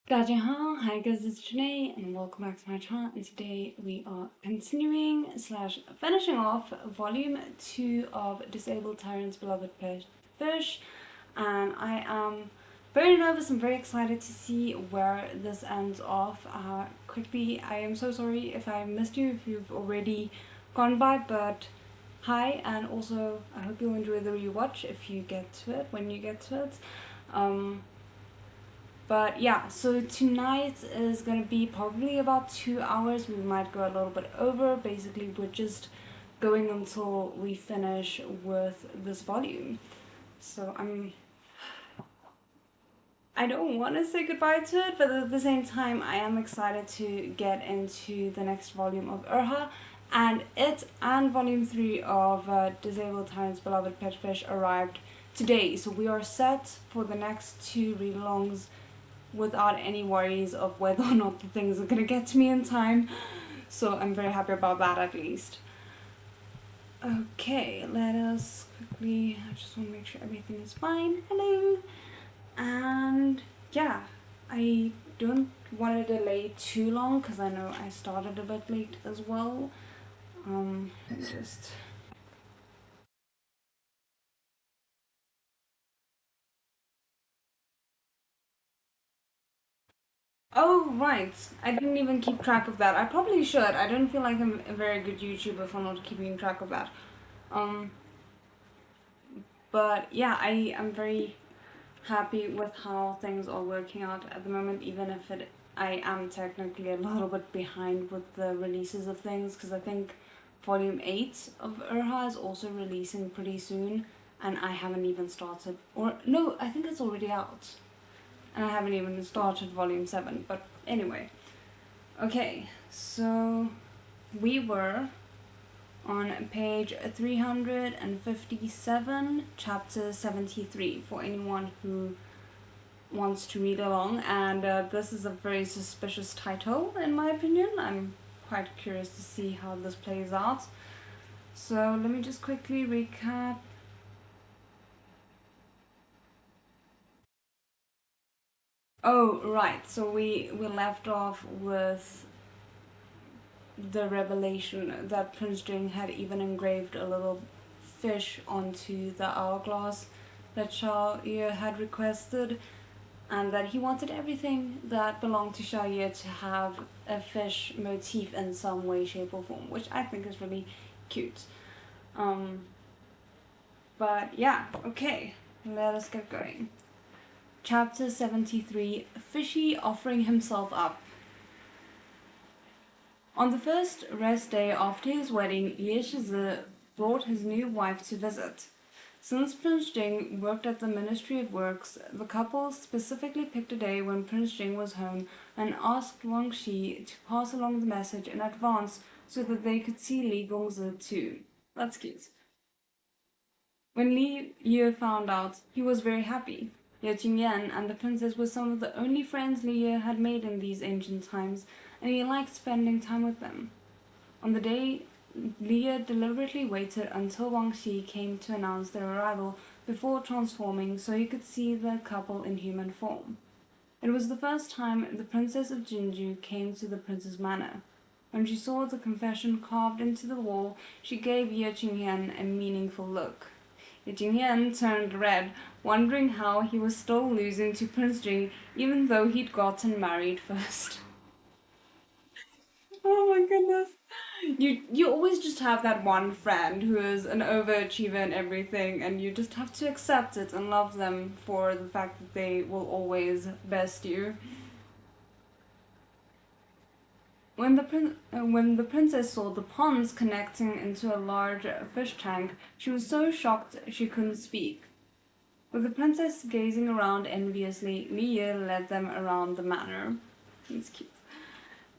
Dajaha, hi guys, it's Janae and welcome back to my channel, and today we are continuing slash finishing off volume 2 of Disabled Tyrant's Beloved Fish, and I am very nervous and very excited to see where this ends off. Quickly, I am so sorry if I missed you, if you've already gone by, but hi, and also I hope you'll enjoy the rewatch if you get to it, when you get to it. But yeah, so tonight is gonna be probably about 2 hours. We might go a little bit over. Basically, we're just going until we finish with this volume. So I don't want to say goodbye to it, but at the same time, I am excited to get into the next volume of Urha, and it and volume 3 of Disabled Tyrant's Beloved Pet Fish arrived today. So we are set for the next 2 read-alongs without any worries of whether or not the things are gonna get to me in time. So I'm very happy about that at least. Okay, let us quickly, I just want to make sure everything is fine. Hello! And yeah, I don't want to delay too long because I know I started a bit late as well. Just... Oh, right. I didn't even keep track of that. I probably should. I don't feel like I'm a very good YouTuber for not keeping track of that. But yeah, I am very happy with how things are working out at the moment, even if I am technically a little bit behind with the releases of things, because I think volume 8 of Urha is also releasing pretty soon, and I haven't even started, or no, I think it's already out, and I haven't even started volume 7, but anyway. Okay, so we were on page 357, chapter 73, for anyone who wants to read along, and this is a very suspicious title in my opinion. I'm quite curious to see how this plays out. So let me just quickly recap. Oh, right, so we left off with the revelation that Prince Jing had even engraved a little fish onto the hourglass that Xiao Ye had requested, and that he wanted everything that belonged to Xiao Ye to have a fish motif in some way, shape, or form, which I think is really cute. But yeah, okay, let us get going. Chapter 73, Fishy offering himself up. On the first rest day after his wedding, Ye Shizi brought his new wife to visit. Since Prince Jing worked at the Ministry of Works, the couple specifically picked a day when Prince Jing was home and asked Wang Shi to pass along the message in advance so that they could see Li Gongzi too. That's cute. When Li Ye found out, he was very happy. Ye Qingyan and the princess were some of the only friends Li Ye had made in these ancient times, and he liked spending time with them. On the day, Li Ye deliberately waited until Wang Shi came to announce their arrival before transforming so he could see the couple in human form. It was the first time the Princess of Jinju came to the prince's manor. When she saw the confession carved into the wall, she gave Ye Qingyan a meaningful look. Ye Qingyan turned red, wondering how he was still losing to Prince Jing even though he'd gotten married first. Oh my goodness. You always just have that one friend who is an overachiever in everything, and you just have to accept it and love them for the fact that they will always best you. When the princess saw the ponds connecting into a large fish tank, she was so shocked she couldn't speak. With the princess gazing around enviously, Li Ye led them around the manor. It's cute.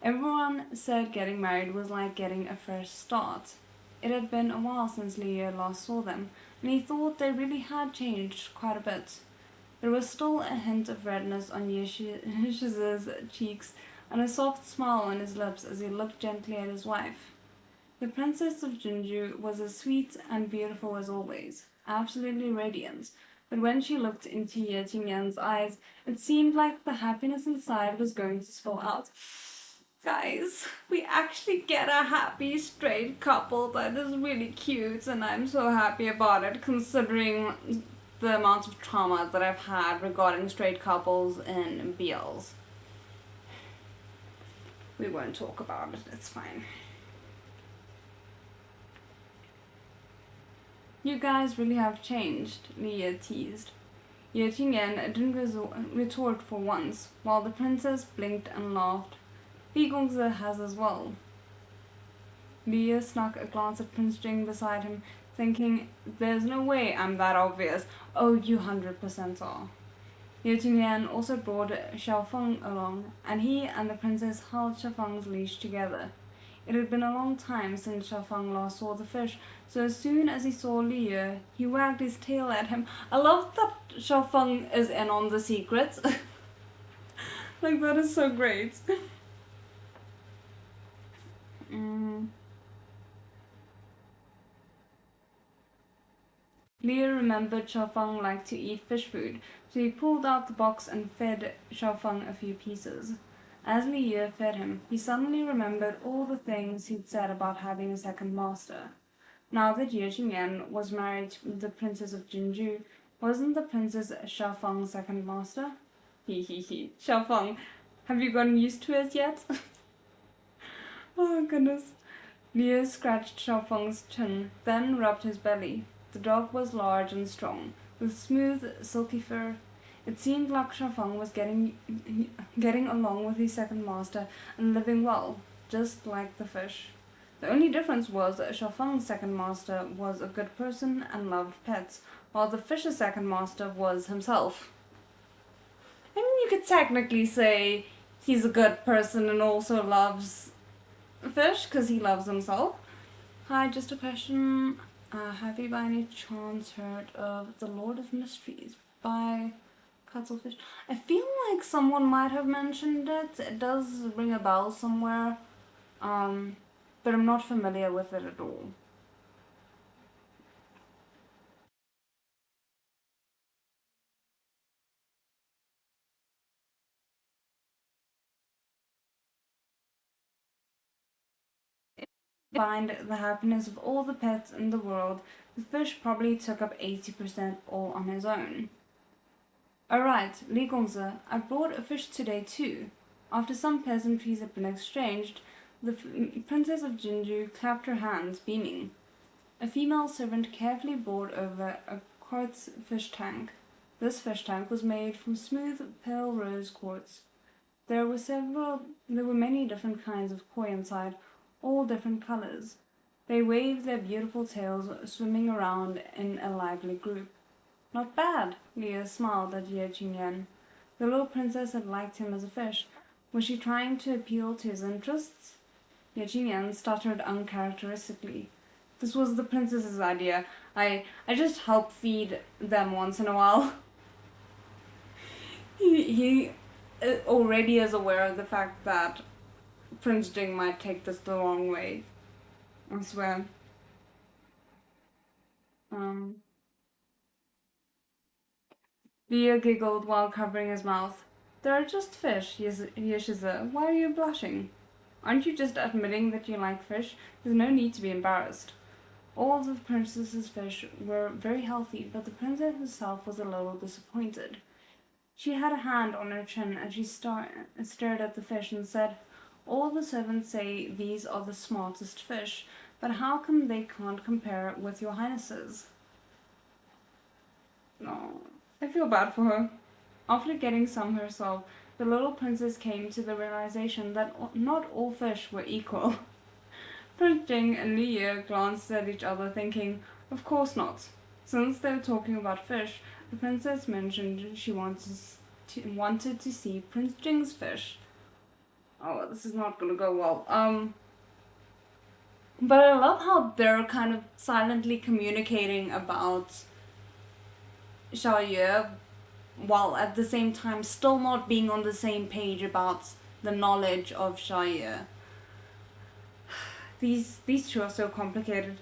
Everyone said getting married was like getting a fresh start. It had been a while since Li Ye last saw them, and he thought they really had changed quite a bit. There was still a hint of redness on Yeshiz's cheeks, and a soft smile on his lips as he looked gently at his wife. The princess of Jinju was as sweet and beautiful as always, absolutely radiant, But when she looked into Ye Qingyan's eyes, it seemed like the happiness inside was going to spill out. Guys, we actually get a happy straight couple that is really cute, and I'm so happy about it considering the amount of trauma that I've had regarding straight couples in BLs. We won't talk about it, it's fine. You guys really have changed, Lia teased. Ye Qingyan didn't retort for once, while the princess blinked and laughed. Li Gongzi has as well. Lia snuck a glance at Prince Jing beside him, thinking, there's no way I'm that obvious. Oh, you 100% are. Ye Qingyan also brought Xiaofeng along, and he and the princess held Xiaofeng's leash together. It had been a long time since Xiaofeng last saw the fish, so as soon as he saw Liu, he wagged his tail at him. I love that Xiaofeng is in on the secret. Like, that is so great. Liu remembered Xiaofeng liked to eat fish food, so he pulled out the box and fed Xiaofeng a few pieces. As Liu fed him, he suddenly remembered all the things he'd said about having a second master. Now that Ye Qingyan was married to the princess of Jinju, wasn't the princess Xiaofeng's second master? He. Xiaofeng, have you gotten used to it yet? Oh goodness. Liu scratched Xiaofeng's chin, then rubbed his belly. The dog was large and strong, with smooth, silky fur. It seemed like Xiaofeng was getting along with his second master and living well, just like the fish. The only difference was that Xiaofeng's second master was a good person and loved pets, while the fish's second master was himself. I mean, you could technically say he's a good person and also loves fish because he loves himself. Hi, just a question. Have you by any chance heard of The Lord of Mysteries by Cuttlefish? I feel like someone might have mentioned it. It does ring a bell somewhere. But I'm not familiar with it at all. Find the happiness of all the pets in the world, the fish probably took up 80% all on his own. Alright, Li Gongzi, I brought a fish today too. After some pleasantries had been exchanged, the princess of Jinju clapped her hands, beaming. A female servant carefully brought over a quartz fish tank. This fish tank was made from smooth, pale rose quartz. There were many different kinds of koi inside, all different colors. They waved their beautiful tails, swimming around in a lively group. Not bad, Leah smiled at Ye Qingyan. The little princess had liked him as a fish. Was she trying to appeal to his interests? Ye Qingyan stuttered uncharacteristically. This was the princess's idea. I just help feed them once in a while. He already is aware of the fact that Prince Jing might take this the wrong way. I swear. Leo giggled while covering his mouth. They're just fish, Yeshiza. Why are you blushing? Aren't you just admitting that you like fish? There's no need to be embarrassed. All the princess's fish were very healthy, but the princess herself was a little disappointed. She had a hand on her chin as she stared at the fish and said, all the servants say these are the smartest fish, but how come they can't compare with your highnesses? No, I feel bad for her. After getting some herself, the little princess came to the realization that not all fish were equal. Prince Jing and Liu glanced at each other thinking, of course not. Since they were talking about fish, the princess mentioned she wanted to see Prince Jing's fish. Oh, this is not gonna go well. But I love how they're kind of silently communicating about Xiaoye while at the same time still not being on the same page about the knowledge of Xiaoye. These two are so complicated.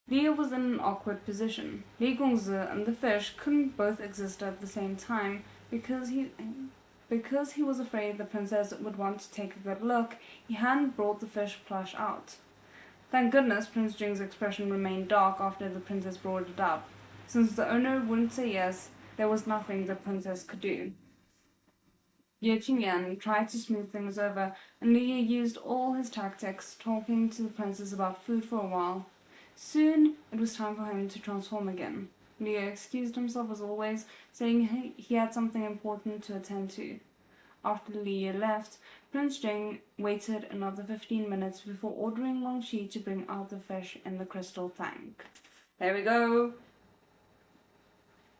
Leah was in an awkward position. Li Gongzi and the fish couldn't both exist at the same time because he was afraid the princess would want to take a good look. He hadn't brought the fish plush out. Thank goodness Prince Jing's expression remained dark after the princess brought it up. Since the owner wouldn't say yes, there was nothing the princess could do. Ye Qingyan tried to smooth things over, and Liya used all his tactics, talking to the princess about food for a while. Soon it was time for him to transform again. Liya excused himself as always, saying he had something important to attend to. After Liya left, Prince Jing waited another 15 minutes before ordering Wang Shi to bring out the fish in the crystal tank. There we go!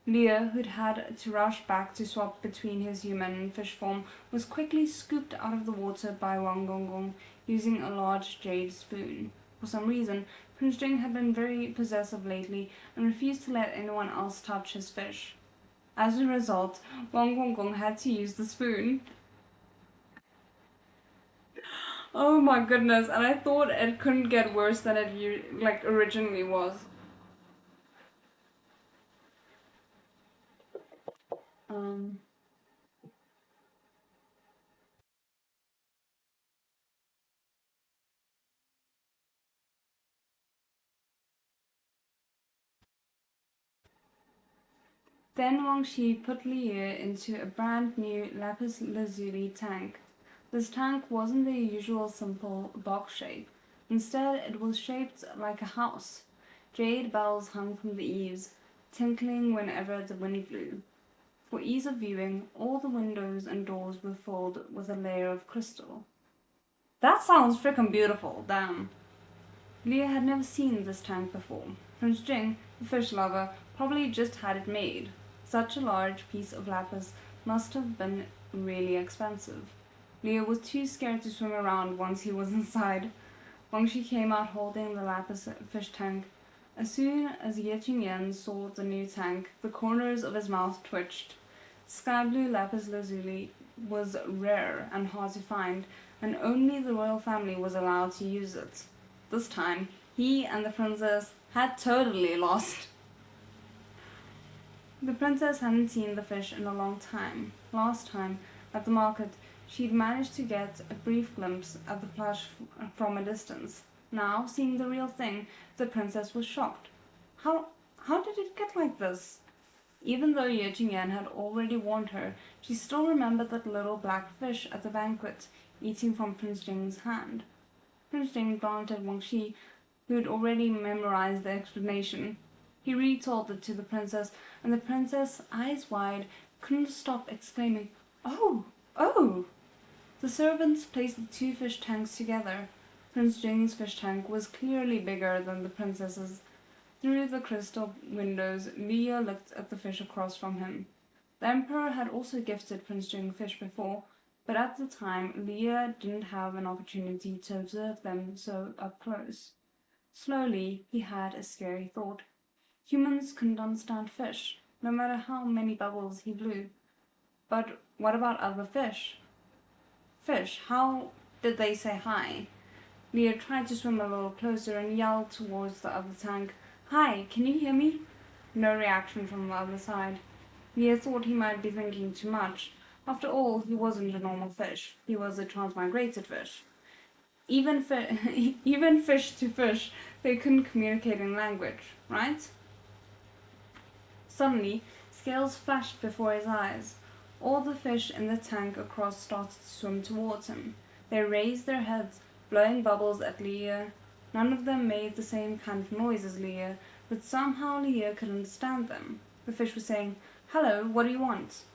Liya, who'd had to rush back to swap between his human and fish form, was quickly scooped out of the water by Wang Gonggong using a large jade spoon. For some reason, Prince Jing had been very possessive lately and refused to let anyone else touch his fish. As a result, Wang Gonggong had to use the spoon. Oh my goodness, and I thought it couldn't get worse than it originally was. Then Wang Shi put Liu into a brand new lapis lazuli tank. This tank wasn't the usual simple box shape. Instead, it was shaped like a house. Jade bells hung from the eaves, tinkling whenever the wind blew. For ease of viewing, all the windows and doors were filled with a layer of crystal. That sounds frickin' beautiful, damn. Leah had never seen this tank before. Prince Jing, the fish lover, probably just had it made. Such a large piece of lapis must have been really expensive. Leah was too scared to swim around once he was inside. Wang Shi came out holding the lapis fish tank. As soon as Ye Qingyan saw the new tank, the corners of his mouth twitched. Sky blue lapis lazuli was rare and hard to find, and only the royal family was allowed to use it. This time, he and the princess had totally lost. The princess hadn't seen the fish in a long time. Last time, at the market, she'd managed to get a brief glimpse at the plush from a distance. Now, seeing the real thing, the princess was shocked. How did it get like this? Even though Ye Qingyan had already warned her, she still remembered that little black fish at the banquet, eating from Prince Jing's hand. Prince Jing glanced at Wang Shi, who had already memorized the explanation. He retold it to the princess, and the princess, eyes wide, couldn't stop exclaiming, "Oh! Oh!" The servants placed the two fish tanks together. Prince Jing's fish tank was clearly bigger than the princess's. Through the crystal windows, Liya looked at the fish across from him. The emperor had also gifted Prince Jing fish before, but at the time, Liya didn't have an opportunity to observe them so up close. Slowly, he had a scary thought. Humans couldn't understand fish, no matter how many bubbles he blew. But what about other fish? Fish, how did they say hi? Liya tried to swim a little closer and yelled towards the other tank, "Hi, can you hear me?" No reaction from the other side. Liya thought he might be thinking too much. After all, he wasn't a normal fish. He was a transmigrated fish. Even fish to fish, they couldn't communicate in language, right? Suddenly, scales flashed before his eyes. All the fish in the tank across started to swim towards him. They raised their heads, blowing bubbles at Liya. None of them made the same kind of noise as Liya, but somehow Liya could understand them. The fish was saying, "Hello, what do you want?"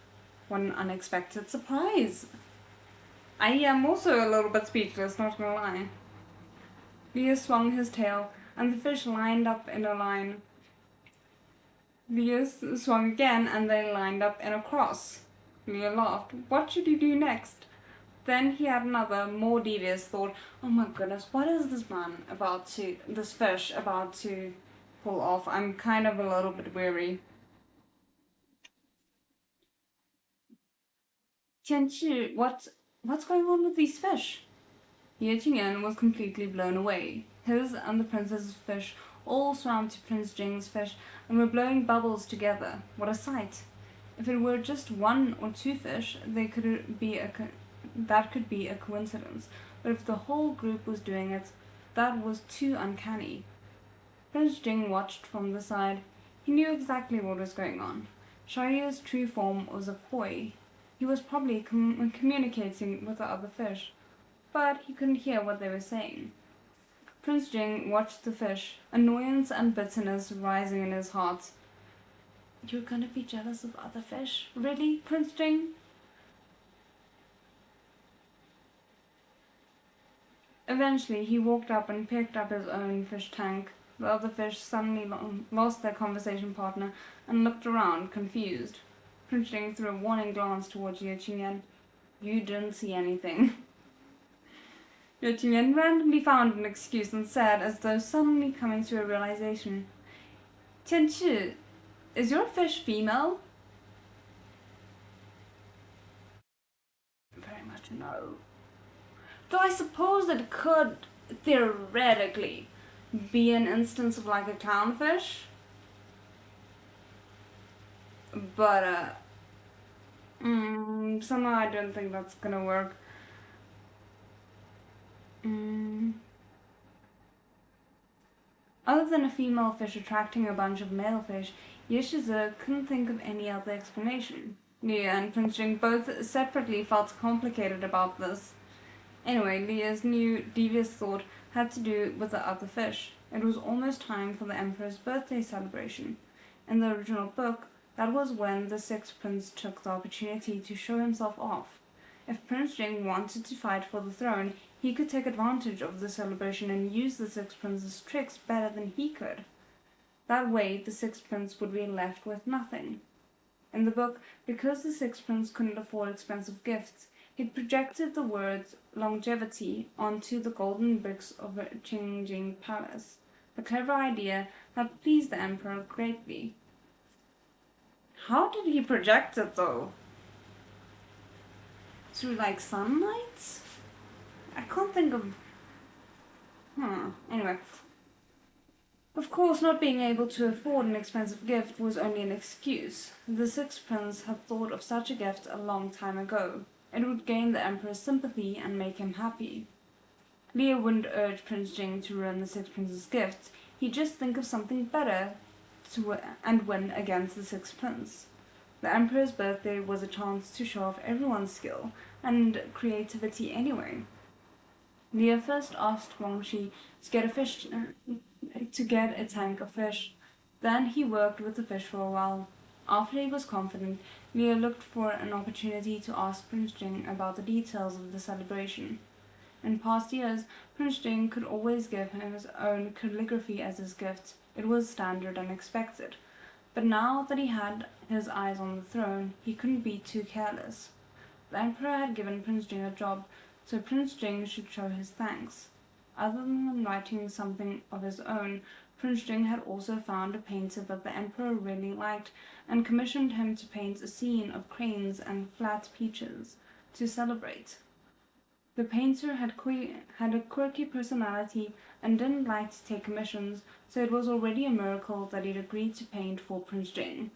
What an unexpected surprise! I am also a little bit speechless, not gonna lie. Liya swung his tail, and the fish lined up in a line. Liya swung again, and they lined up in a cross. Liya laughed. What should he do next? Then he had another, more devious thought. Oh my goodness, what is this fish about to pull off? I'm kind of a little bit weary. Tianqi, what's going on with these fish? Ye Qingyan was completely blown away. His and the princess's fish all swam to Prince Jing's fish and were blowing bubbles together. What a sight! If it were just one or two fish, that could be a coincidence. But if the whole group was doing it, that was too uncanny. Prince Jing watched from the side. He knew exactly what was going on. Xiaoyu's true form was a koi. He was probably communicating with the other fish, but he couldn't hear what they were saying. Prince Jing watched the fish, annoyance and bitterness rising in his heart. You're gonna be jealous of other fish? Really, Prince Jing? Eventually, he walked up and picked up his own fish tank. The other fish suddenly lost their conversation partner and looked around, confused. Prince Jing threw a warning glance towards Ye Qingyan. You didn't see anything. Ye Qingyan randomly found an excuse and said, as though suddenly coming to a realization, Tianqi, is your fish female? Very much no. Though I suppose it could, theoretically, be an instance of like a clownfish. But, somehow I don't think that's gonna work. Other than a female fish attracting a bunch of male fish, Ye Shizi couldn't think of any other explanation. Leah and Prince Jing both separately felt complicated about this. Anyway, Leah's new devious thought had to do with the other fish. It was almost time for the Emperor's birthday celebration. In the original book, that was when the sixth prince took the opportunity to show himself off. If Prince Jing wanted to fight for the throne, he could take advantage of the celebration and use the sixth prince's tricks better than he could. That way, the sixth prince would be left with nothing. In the book, because the sixth prince couldn't afford expensive gifts, he projected the words longevity onto the golden bricks of a Qingjing palace. The clever idea had pleased the emperor greatly. How did he project it, though? Through, like, sunlight? I can't think of... Anyway. Of course, not being able to afford an expensive gift was only an excuse. The sixth prince had thought of such a gift a long time ago. It would gain the emperor's sympathy and make him happy. Leah wouldn't urge Prince Jing to ruin the sixth prince's gifts. He'd just think of something better and win against the sixth prince. The emperor's birthday was a chance to show off everyone's skill and creativity anyway. Leah first asked Guangxi to get a tank of fish. Then he worked with the fish for a while. After he was confident, Leah looked for an opportunity to ask Prince Jing about the details of the celebration. In past years, Prince Jing could always give him his own calligraphy as his gift. It was standard and expected. But now that he had his eyes on the throne, he couldn't be too careless. The emperor had given Prince Jing a job, so Prince Jing should show his thanks. Other than writing something of his own, Prince Jing had also found a painter that the emperor really liked and commissioned him to paint a scene of cranes and flat peaches to celebrate. The painter had a quirky personality and didn't like to take commissions, so it was already a miracle that he'd agreed to paint for Prince Jing.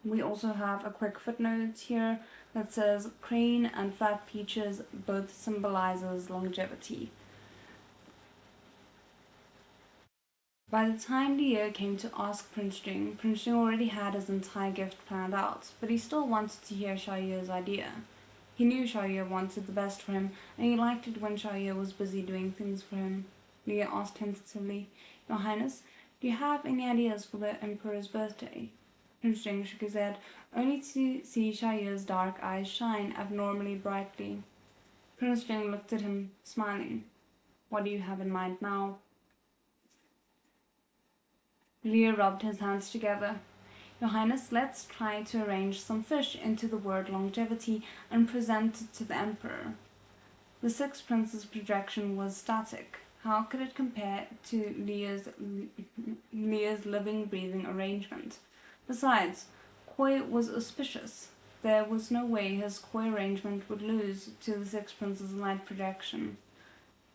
We also have a quick footnote here that says crane and flat peaches both symbolizes longevity. By the time the year came to ask Prince Jing already had his entire gift planned out, but he still wanted to hear Xiaoyu's idea. He knew Xiaoyu wanted the best for him, and he liked it when Xiaoyu was busy doing things for him. Leah asked tentatively, Your Highness, do you have any ideas for the Emperor's birthday? Prince Jing shook his head, only to see Xiaoyu's dark eyes shine abnormally brightly. Prince Jing looked at him, smiling. What do you have in mind now? Leah rubbed his hands together. Your Highness, let's try to arrange some fish into the word longevity and present it to the Emperor. The sixth prince's projection was static. How could it compare to Leah's living, breathing arrangement? Besides, koi was auspicious. There was no way his koi arrangement would lose to the sixth prince's light projection.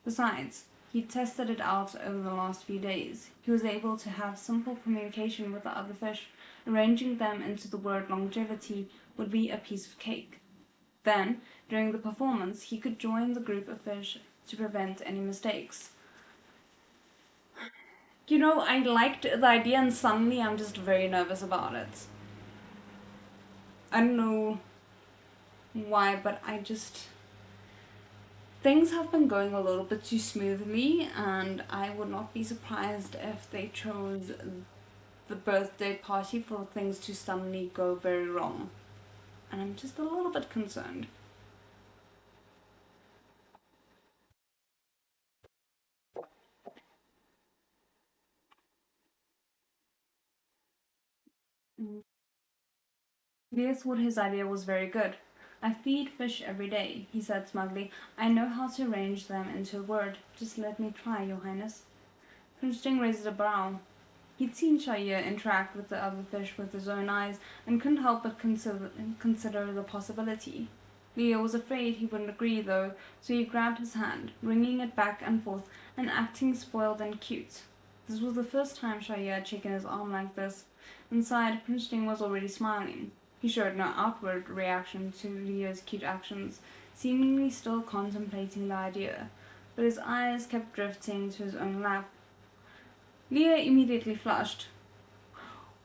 Besides, He tested it out over the last few days. He was able to have simple communication with the other fish. Arranging them into the word longevity would be a piece of cake. Then, during the performance, he could join the group of fish to prevent any mistakes. I liked the idea, and suddenly I'm just very nervous about it. I don't know why, but things have been going a little bit too smoothly, and I would not be surprised if they chose the birthday party for things to suddenly go very wrong. And I'm just a little bit concerned. Leo thought his idea was very good. I feed fish every day, he said smugly. I know how to arrange them into a word. Just let me try, Your Highness. Prince Sting raised a brow. He'd seen Shahir interact with the other fish with his own eyes and couldn't help but consider the possibility. Leo was afraid he wouldn't agree, though, so he grabbed his hand, wringing it back and forth and acting spoiled and cute. This was the first time Shahir had shaken his arm like this. Inside, Prince Sting was already smiling. He showed no outward reaction to Leo's cute actions, seemingly still contemplating the idea, but his eyes kept drifting to his own lap. Leo immediately flushed.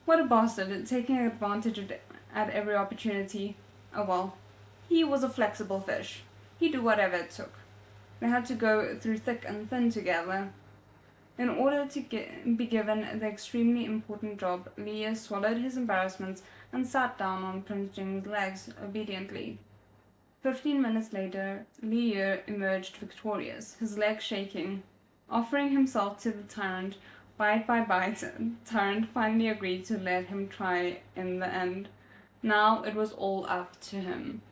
What a bastard, taking advantage at every opportunity. Oh well. He was a flexible fish. He'd do whatever it took. They had to go through thick and thin together. In order to be given the extremely important job, Leo swallowed his embarrassment and sat down on Prince Jing's legs obediently. 15 minutes later, Leo emerged victorious, his legs shaking. Offering himself to the Tyrant, bite by bite, Tyrant finally agreed to let him try in the end. Now it was all up to him.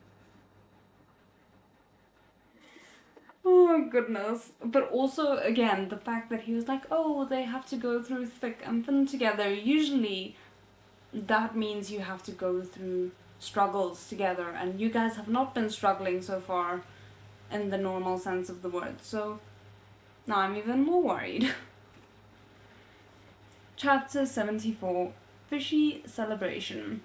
Oh my goodness. But also, again, the fact that he was like, oh, they have to go through thick and thin together. Usually, that means you have to go through struggles together, and you guys have not been struggling so far in the normal sense of the word. So, now I'm even more worried. Chapter 74 Fishy Celebration.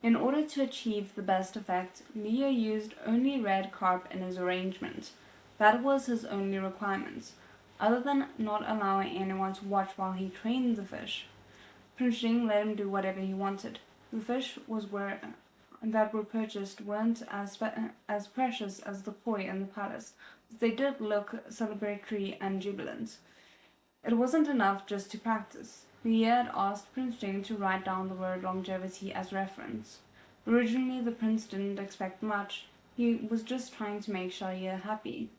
In order to achieve the best effect, Leo used only red carp in his arrangement. That was his only requirement, other than not allowing anyone to watch while he trained the fish. Prince Jing let him do whatever he wanted. The fish that were purchased weren't as precious as the koi in the palace, but they did look celebratory and jubilant. It wasn't enough just to practice. Leo had asked Prince Jing to write down the word longevity as reference. Originally, the prince didn't expect much. He was just trying to make Shahir happy.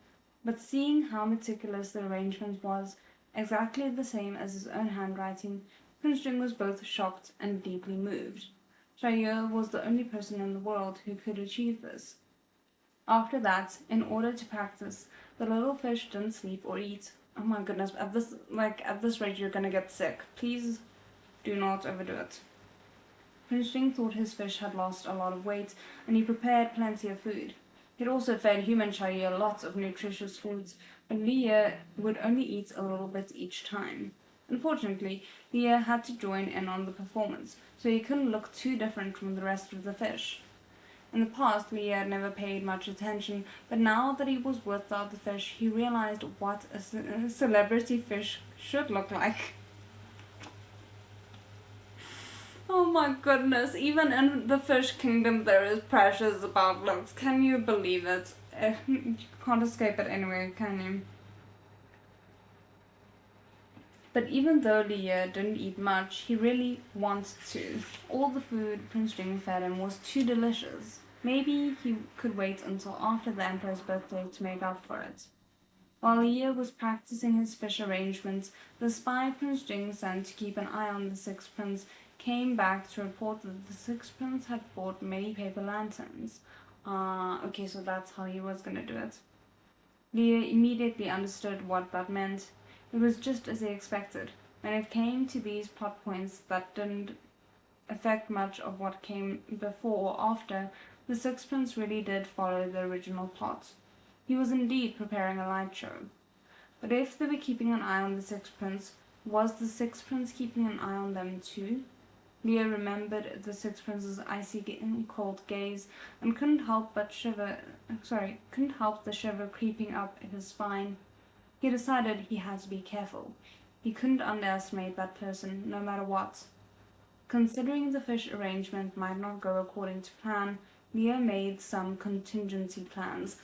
But seeing how meticulous the arrangement was, exactly the same as his own handwriting, Prince Jing was both shocked and deeply moved. Shahir was the only person in the world who could achieve this. After that, in order to practice, the little fish didn't sleep or eat. Oh my goodness, at this rate you're gonna get sick. Please do not overdo it. Prince Jing thought his fish had lost a lot of weight, and he prepared plenty of food. He'd also fed human Shahir lots of nutritious foods, but Leah would only eat a little bit each time. Unfortunately, Leah had to join in on the performance, so he couldn't look too different from the rest of the fish. In the past, Leo had never paid much attention, but now that he was with the other fish, he realized what a celebrity fish should look like. Oh my goodness, even in the fish kingdom there is pressures about looks. Can you believe it? You can't escape it anyway, can you? But even though Leo didn't eat much, he really wanted to. All the food Prince Jing fed him was too delicious. Maybe he could wait until after the Emperor's birthday to make up for it. While Leo was practicing his fish arrangements, the spy Prince Jing sent to keep an eye on the Sixth Prince came back to report that the Sixth Prince had bought many paper lanterns. Okay, so that's how he was gonna do it. Leo immediately understood what that meant. It was just as he expected. When it came to these plot points that didn't affect much of what came before or after, the Sixth Prince really did follow the original plot. He was indeed preparing a light show. But if they were keeping an eye on the Sixth Prince, was the Sixth Prince keeping an eye on them too? Leo remembered the Sixth Prince's icy cold gaze and couldn't help the shiver creeping up his spine. He decided he had to be careful. He couldn't underestimate that person, no matter what. Considering the fish arrangement might not go according to plan, Leo made some contingency plans.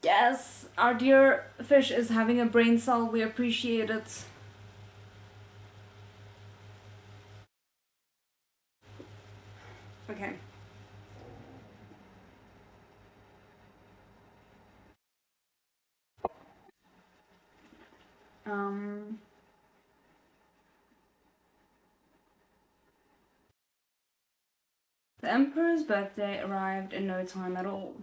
Yes, our dear fish is having a brain cell. We appreciate it. Okay. Um, the Emperor's birthday arrived in no time at all.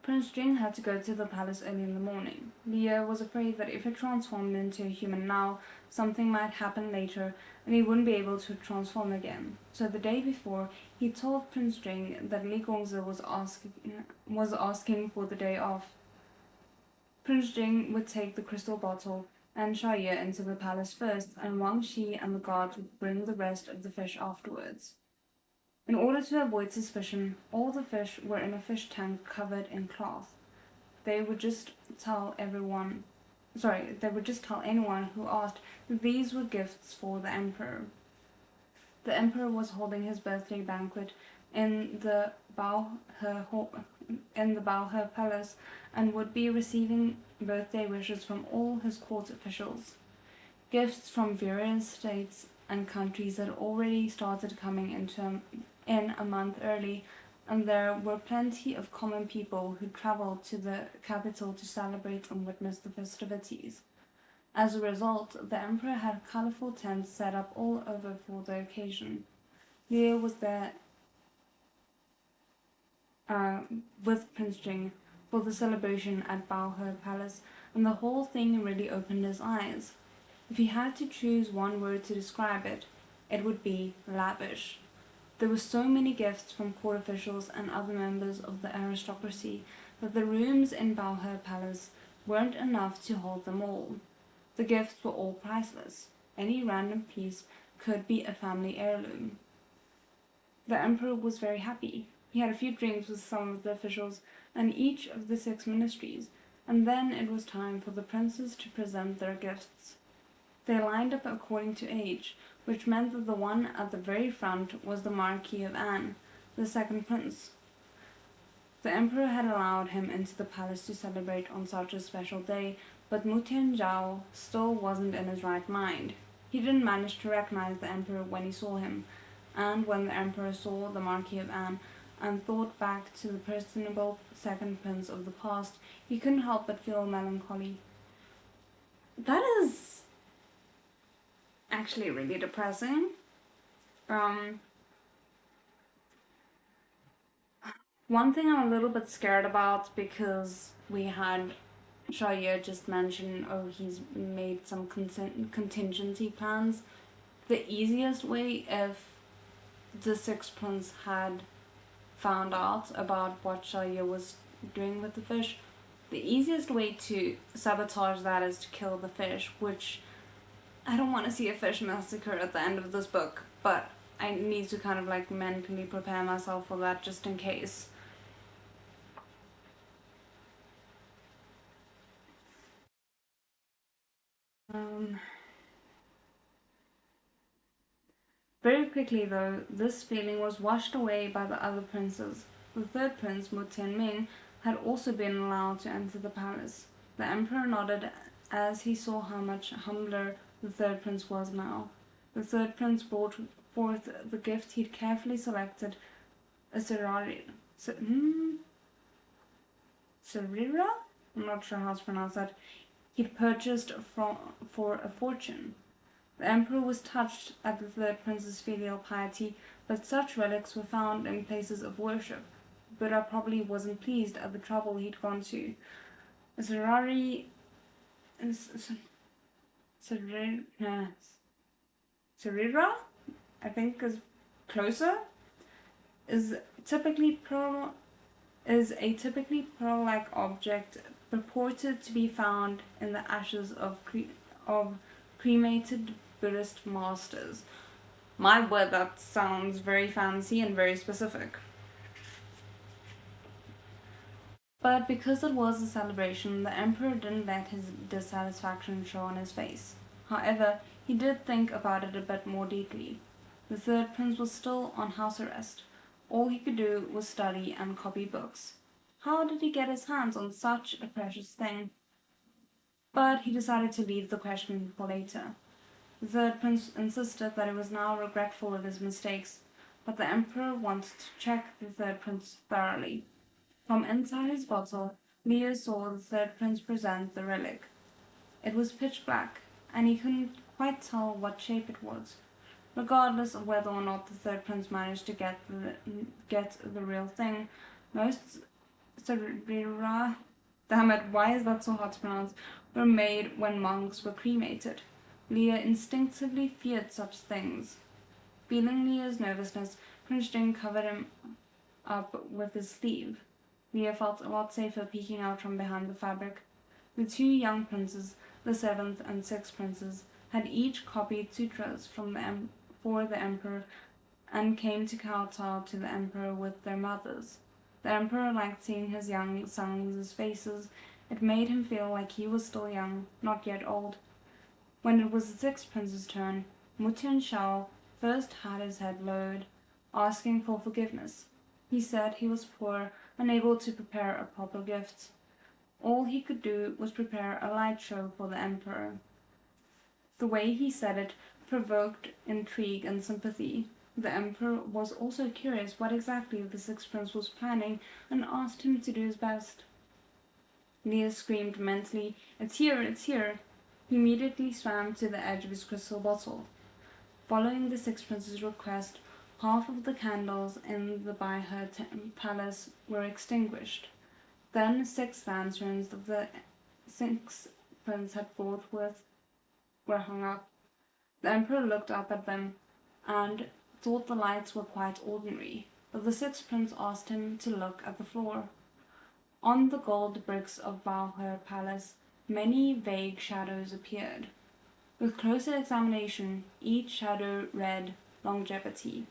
Prince Jing had to go to the palace early in the morning. Leo was afraid that if he transformed into a human now, something might happen later and he wouldn't be able to transform again. So the day before, he told Prince Jing that Li Gongzi was asking for the day off. Prince Jing would take the crystal bottle and Sha Ye into the palace first, and Wang Shi and the guards would bring the rest of the fish afterwards. In order to avoid suspicion, all the fish were in a fish tank covered in cloth. They would just tell anyone who asked that these were gifts for the emperor. The emperor was holding his birthday banquet in the Baohe Palace and would be receiving birthday wishes from all his court officials. Gifts from various states and countries had already started coming in a month early, and there were plenty of common people who travelled to the capital to celebrate and witness the festivities. As a result, the emperor had colourful tents set up all over for the occasion. Leo was there with Prince Jing for the celebration at Baohe Palace, and the whole thing really opened his eyes. If he had to choose one word to describe it, it would be lavish. There were so many gifts from court officials and other members of the aristocracy that the rooms in Baohe Palace weren't enough to hold them all. The gifts were all priceless. Any random piece could be a family heirloom. The emperor was very happy. He had a few drinks with some of the officials and each of the 6 ministries, and then it was time for the princes to present their gifts. They lined up according to age, which meant that the one at the very front was the Marquis of An, the second prince. The emperor had allowed him into the palace to celebrate on such a special day, but Mu Tianzhao still wasn't in his right mind. He didn't manage to recognize the emperor when he saw him, and when the emperor saw the Marquis of An and thought back to the personable second prince of the past, he couldn't help but feel melancholy. That is actually really depressing. One thing I'm a little bit scared about, because we had Shaya just mention, oh, he's made some contingency plans. The easiest way, if the Sixth Prince had found out about what Shaya was doing with the fish, the easiest way to sabotage that is to kill the fish, which I don't want to see a fish massacre at the end of this book, but I need to kind of like mentally prepare myself for that just in case. Very quickly, though, this feeling was washed away by the other princes. The third prince, Mu Tianming, had also been allowed to enter the palace. The emperor nodded as he saw how much humbler the third prince was now. The third prince brought forth the gift he'd carefully selected, a Serrari. Serira? I'm not sure how to pronounce that. He'd purchased for a fortune. The emperor was touched at the third prince's filial piety, but such relics were found in places of worship. Buddha probably wasn't pleased at the trouble he'd gone to. Serrari... Serira, I think is closer, is a typically pearl-like object purported to be found in the ashes of cremated Buddhist masters. My word, that sounds very fancy and very specific. But because it was a celebration, the emperor didn't let his dissatisfaction show on his face. However, he did think about it a bit more deeply. The third prince was still on house arrest. All he could do was study and copy books. How did he get his hands on such a precious thing? But he decided to leave the question for later. The third prince insisted that he was now regretful of his mistakes, but the emperor wanted to check the third prince thoroughly. From inside his bottle, Leo saw the third prince present the relic. It was pitch black, and he couldn't quite tell what shape it was. Regardless of whether or not the third prince managed to get the real thing, most cerebra, damn it, why is that so hard to pronounce, were made when monks were cremated. Leo instinctively feared such things. Feeling Leo's nervousness, Prince Jing covered him up with his sleeve. Leo felt a lot safer peeking out from behind the fabric. The two young princes, the seventh and sixth princes, had each copied sutras for the emperor and came to kowtow to the emperor with their mothers. The emperor liked seeing his young sons' faces. It made him feel like he was still young, not yet old. When it was the sixth prince's turn, Mutian Shao first had his head lowered, asking for forgiveness. He said he was poor, unable to prepare a proper gift. All he could do was prepare a light show for the emperor. The way he said it provoked intrigue and sympathy. The emperor was also curious what exactly the sixth prince was planning and asked him to do his best. Leo screamed mentally, "It's here, it's here!" He immediately swam to the edge of his crystal bottle. Following the sixth prince's request, half of the candles in the Baihe palace were extinguished. Then 6 lanterns that the sixth prince had brought with were hung up. The emperor looked up at them and thought the lights were quite ordinary, but the sixth prince asked him to look at the floor. On the gold bricks of Baihe Palace, many vague shadows appeared. With closer examination, each shadow read longevity.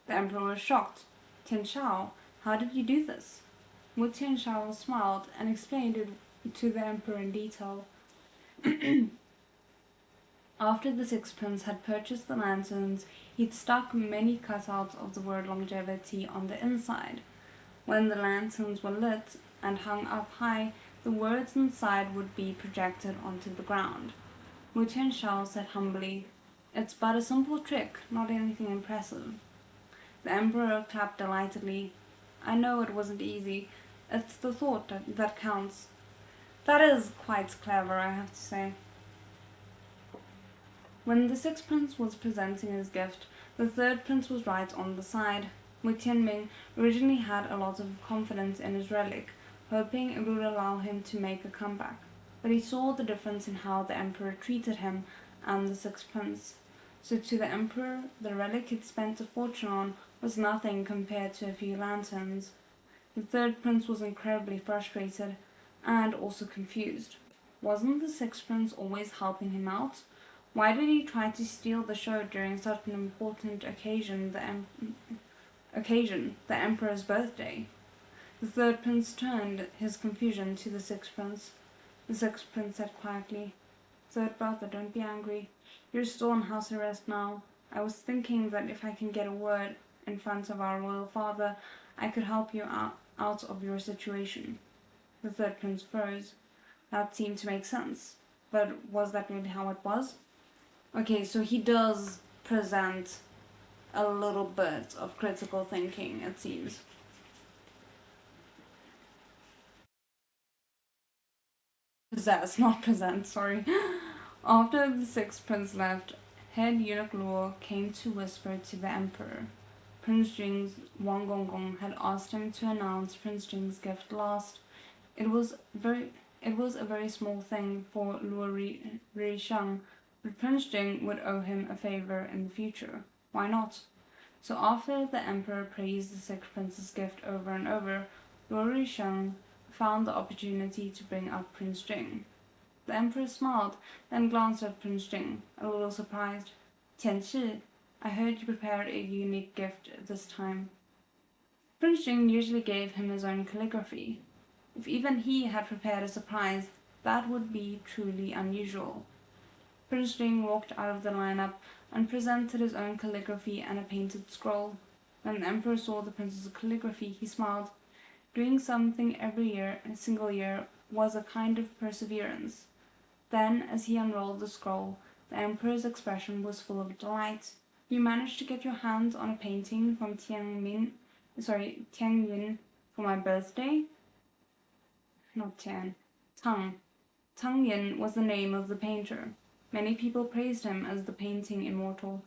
The emperor was shocked. "Tian Shao, how did you do this?" Wu Tian Shao smiled and explained it to the emperor in detail. After the sixth prince had purchased the lanterns, he'd stuck many cutouts of the word longevity on the inside. When the lanterns were lit and hung up high, the words inside would be projected onto the ground. Wu Tian Shao said humbly, "It's but a simple trick, not anything impressive." The emperor clapped delightedly. "I know it wasn't easy. It's the thought that counts." "That is quite clever, I have to say." When the sixth prince was presenting his gift, the third prince was right on the side. Wu Tianming originally had a lot of confidence in his relic, hoping it would allow him to make a comeback. But he saw the difference in how the emperor treated him and the sixth prince. So to the emperor, the relic he'd spent a fortune on was nothing compared to a few lanterns. The third prince was incredibly frustrated and also confused. Wasn't the sixth prince always helping him out? Why did he try to steal the show during such an important occasion, the emperor's birthday? The third prince turned his confusion to the sixth prince. The sixth prince said quietly, "Third brother, don't be angry. You're still on house arrest now. I was thinking that if I can get a word in front of our royal father, I could help you out of your situation." The third prince froze. That seemed to make sense. But was that really how it was? Okay, so he does present a little bit of critical thinking, it seems. Possess, not present, sorry. After the sixth prince left, head eunuch Luo came to whisper to the emperor. Prince Jing's Wang Gonggong had asked him to announce Prince Jing's gift last. It was a very small thing for Luo Rishang, but Prince Jing would owe him a favor in the future. Why not? So after the emperor praised the sixth prince's gift over and over, Luo Rishang found the opportunity to bring up Prince Jing. The emperor smiled, then glanced at Prince Jing, a little surprised. Tianchi, I heard you prepared a unique gift this time. Prince Jing usually gave him his own calligraphy. If even he had prepared a surprise, that would be truly unusual. Prince Jing walked out of the lineup and presented his own calligraphy and a painted scroll. When the emperor saw the prince's calligraphy, he smiled. Doing something every year, a single year, was a kind of perseverance. Then, as he unrolled the scroll, the emperor's expression was full of delight. You managed to get your hands on a painting from Tianyin for my birthday? Not Tian. Tang. Tang Yin was the name of the painter. Many people praised him as the painting immortal,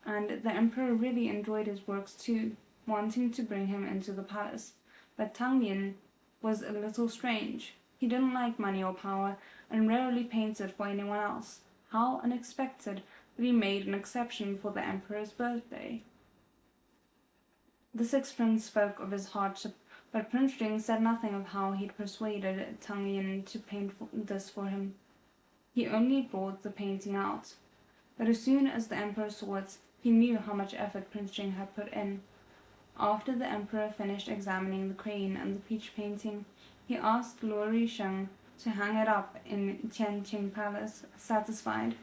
and the emperor really enjoyed his works too, wanting to bring him into the palace. But Tang Yin was a little strange. He didn't like money or power, and rarely painted for anyone else. How unexpected that he made an exception for the emperor's birthday. The sixth prince spoke of his hardship, but Prince Jing said nothing of how he'd persuaded Tang Yin to paint this for him. He only brought the painting out. But as soon as the emperor saw it, he knew how much effort Prince Jing had put in. After the emperor finished examining the crane and the peach painting, he asked Luo Sheng to hang it up in Tianqing Palace, satisfied.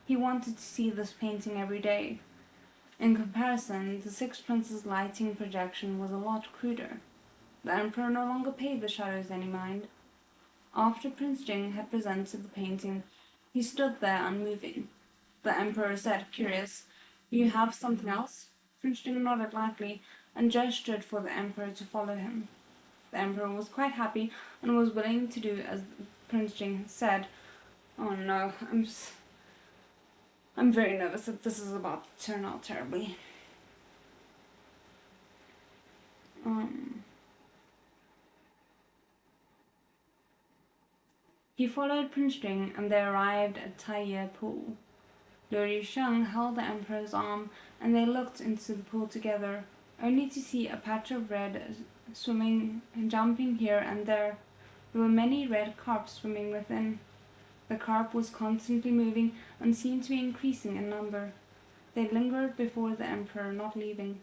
He wanted to see this painting every day. In comparison, the sixth prince's lighting projection was a lot cruder. The emperor no longer paid the shadows any mind. After Prince Jing had presented the painting, he stood there unmoving. The emperor said, curious, "You have something else?" Prince Jing nodded lightly and gestured for the emperor to follow him. The emperor was quite happy and was willing to do as Prince Jing had said. Oh no, I'm very nervous that this is about to turn out terribly. He followed Prince Jing, and they arrived at Taiye Pool. Liu Sheng held the emperor's arm, and they looked into the pool together, only to see a patch of red swimming and jumping here and there. There were many red carp swimming within. The carp was constantly moving and seemed to be increasing in number. They lingered before the emperor, not leaving.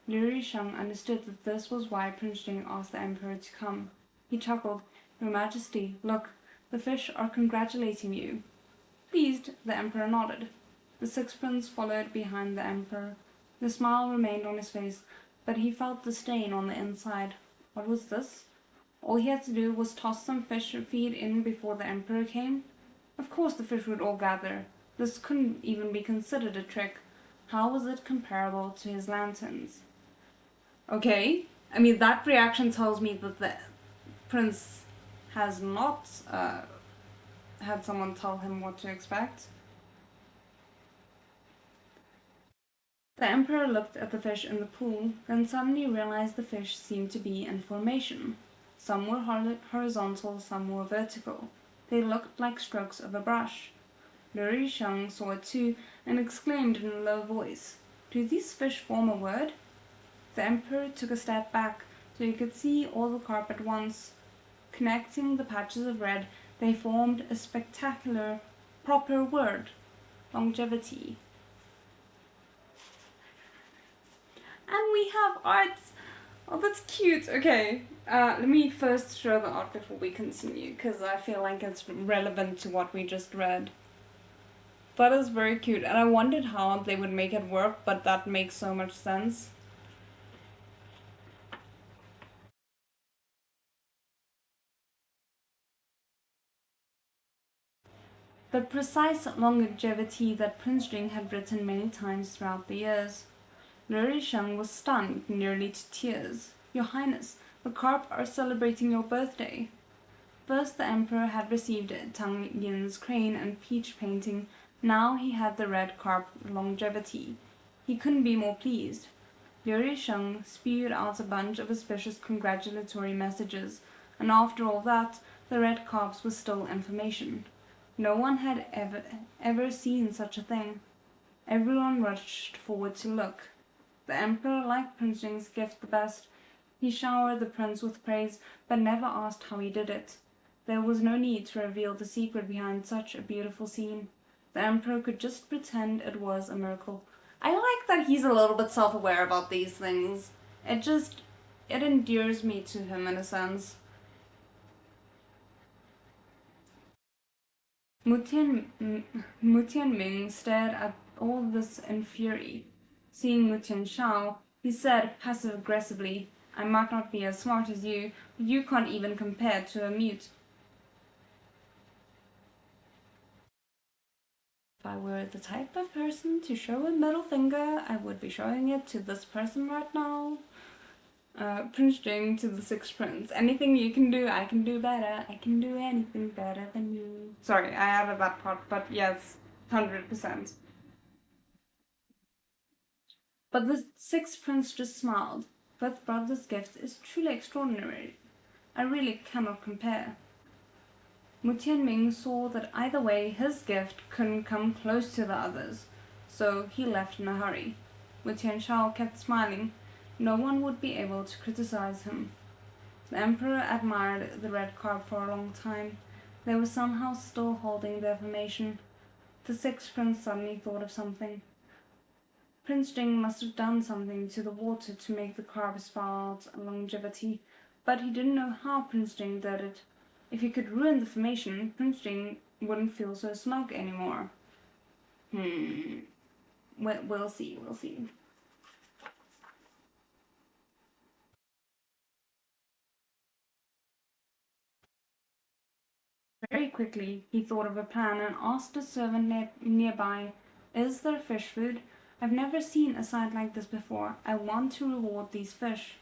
Liu Sheng understood that this was why Prince Jing asked the emperor to come. He chuckled. "Your Majesty, look, the fish are congratulating you." Pleased, the emperor nodded. The sixth prince followed behind the emperor. The smile remained on his face, but he felt the stain on the inside. What was this? All he had to do was toss some fish feed in before the emperor came. Of course the fish would all gather. This couldn't even be considered a trick. How was it comparable to his lanterns? Okay, I mean, that reaction tells me that the prince has not had someone tell him what to expect. The emperor looked at the fish in the pool, then suddenly realized the fish seemed to be in formation. Some were horizontal, some were vertical. They looked like strokes of a brush. Liu Sheng saw it too, and exclaimed in a low voice, "Do these fish form a word?" The emperor took a step back, so he could see all the carp at once. Connecting the patches of red, they formed a spectacular, proper word: longevity. And we have art. Oh, that's cute. Okay, let me first show the art before we continue, because I feel like it's relevant to what we just read. That is very cute, and I wondered how they would make it work, but that makes so much sense. The precise longevity that Prince Jing had written many times throughout the years. Liu Sheng was stunned nearly to tears. "Your Highness, the carp are celebrating your birthday." First the emperor had received Tang Yin's crane and peach painting. Now he had the red carp longevity. He couldn't be more pleased. Liu Sheng spewed out a bunch of auspicious congratulatory messages, and after all that, the red carps was still information. No one had ever seen such a thing. Everyone rushed forward to look. The emperor liked Prince Jing's gift the best. He showered the prince with praise, but never asked how he did it. There was no need to reveal the secret behind such a beautiful scene. The emperor could just pretend it was a miracle. I like that he's a little bit self-aware about these things. It endears me to him in a sense. Mutianming stared at all this in fury. Seeing Mutianshao, he said passive-aggressively, "I might not be as smart as you, but you can't even compare to a mute." If I were the type of person to show a middle finger, I would be showing it to this person right now. Prince Jing to the sixth prince. Anything you can do, I can do better. I can do anything better than you. Sorry, I added that part, but yes, 100%. But the sixth prince just smiled. Fifth brother's gift is truly extraordinary. I really cannot compare. Mu Tianming saw that either way his gift couldn't come close to the others, so he left in a hurry. Mu Tianshao kept smiling. No one would be able to criticize him. The emperor admired the red carp for a long time. They were somehow still holding their formation. The sixth prince suddenly thought of something. Prince Jing must have done something to the water to make the carp spout longevity, but he didn't know how Prince Jing did it. If he could ruin the formation, Prince Jing wouldn't feel so smug anymore. We'll see. Very quickly, he thought of a plan and asked a servant nearby, "Is there fish food? I've never seen a sight like this before. I want to reward these fish."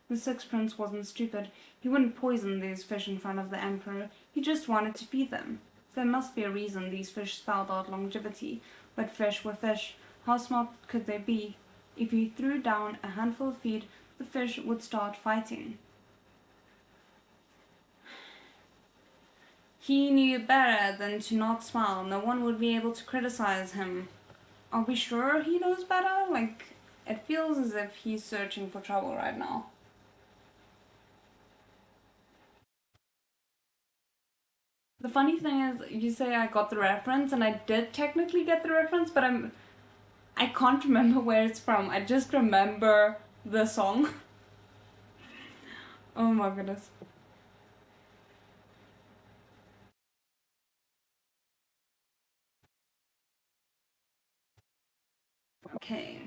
The sixth prince wasn't stupid. He wouldn't poison these fish in front of the emperor. He just wanted to feed them. There must be a reason these fish spout out longevity. But fish were fish. How smart could they be? If he threw down a handful of feed, the fish would start fighting. He knew better than to not smile. No one would be able to criticize him. Are we sure he knows better? Like, it feels as if he's searching for trouble right now. The funny thing is, you say I got the reference, and I did technically get the reference, but I can't remember where it's from. I just remember the song. Oh my goodness. Okay.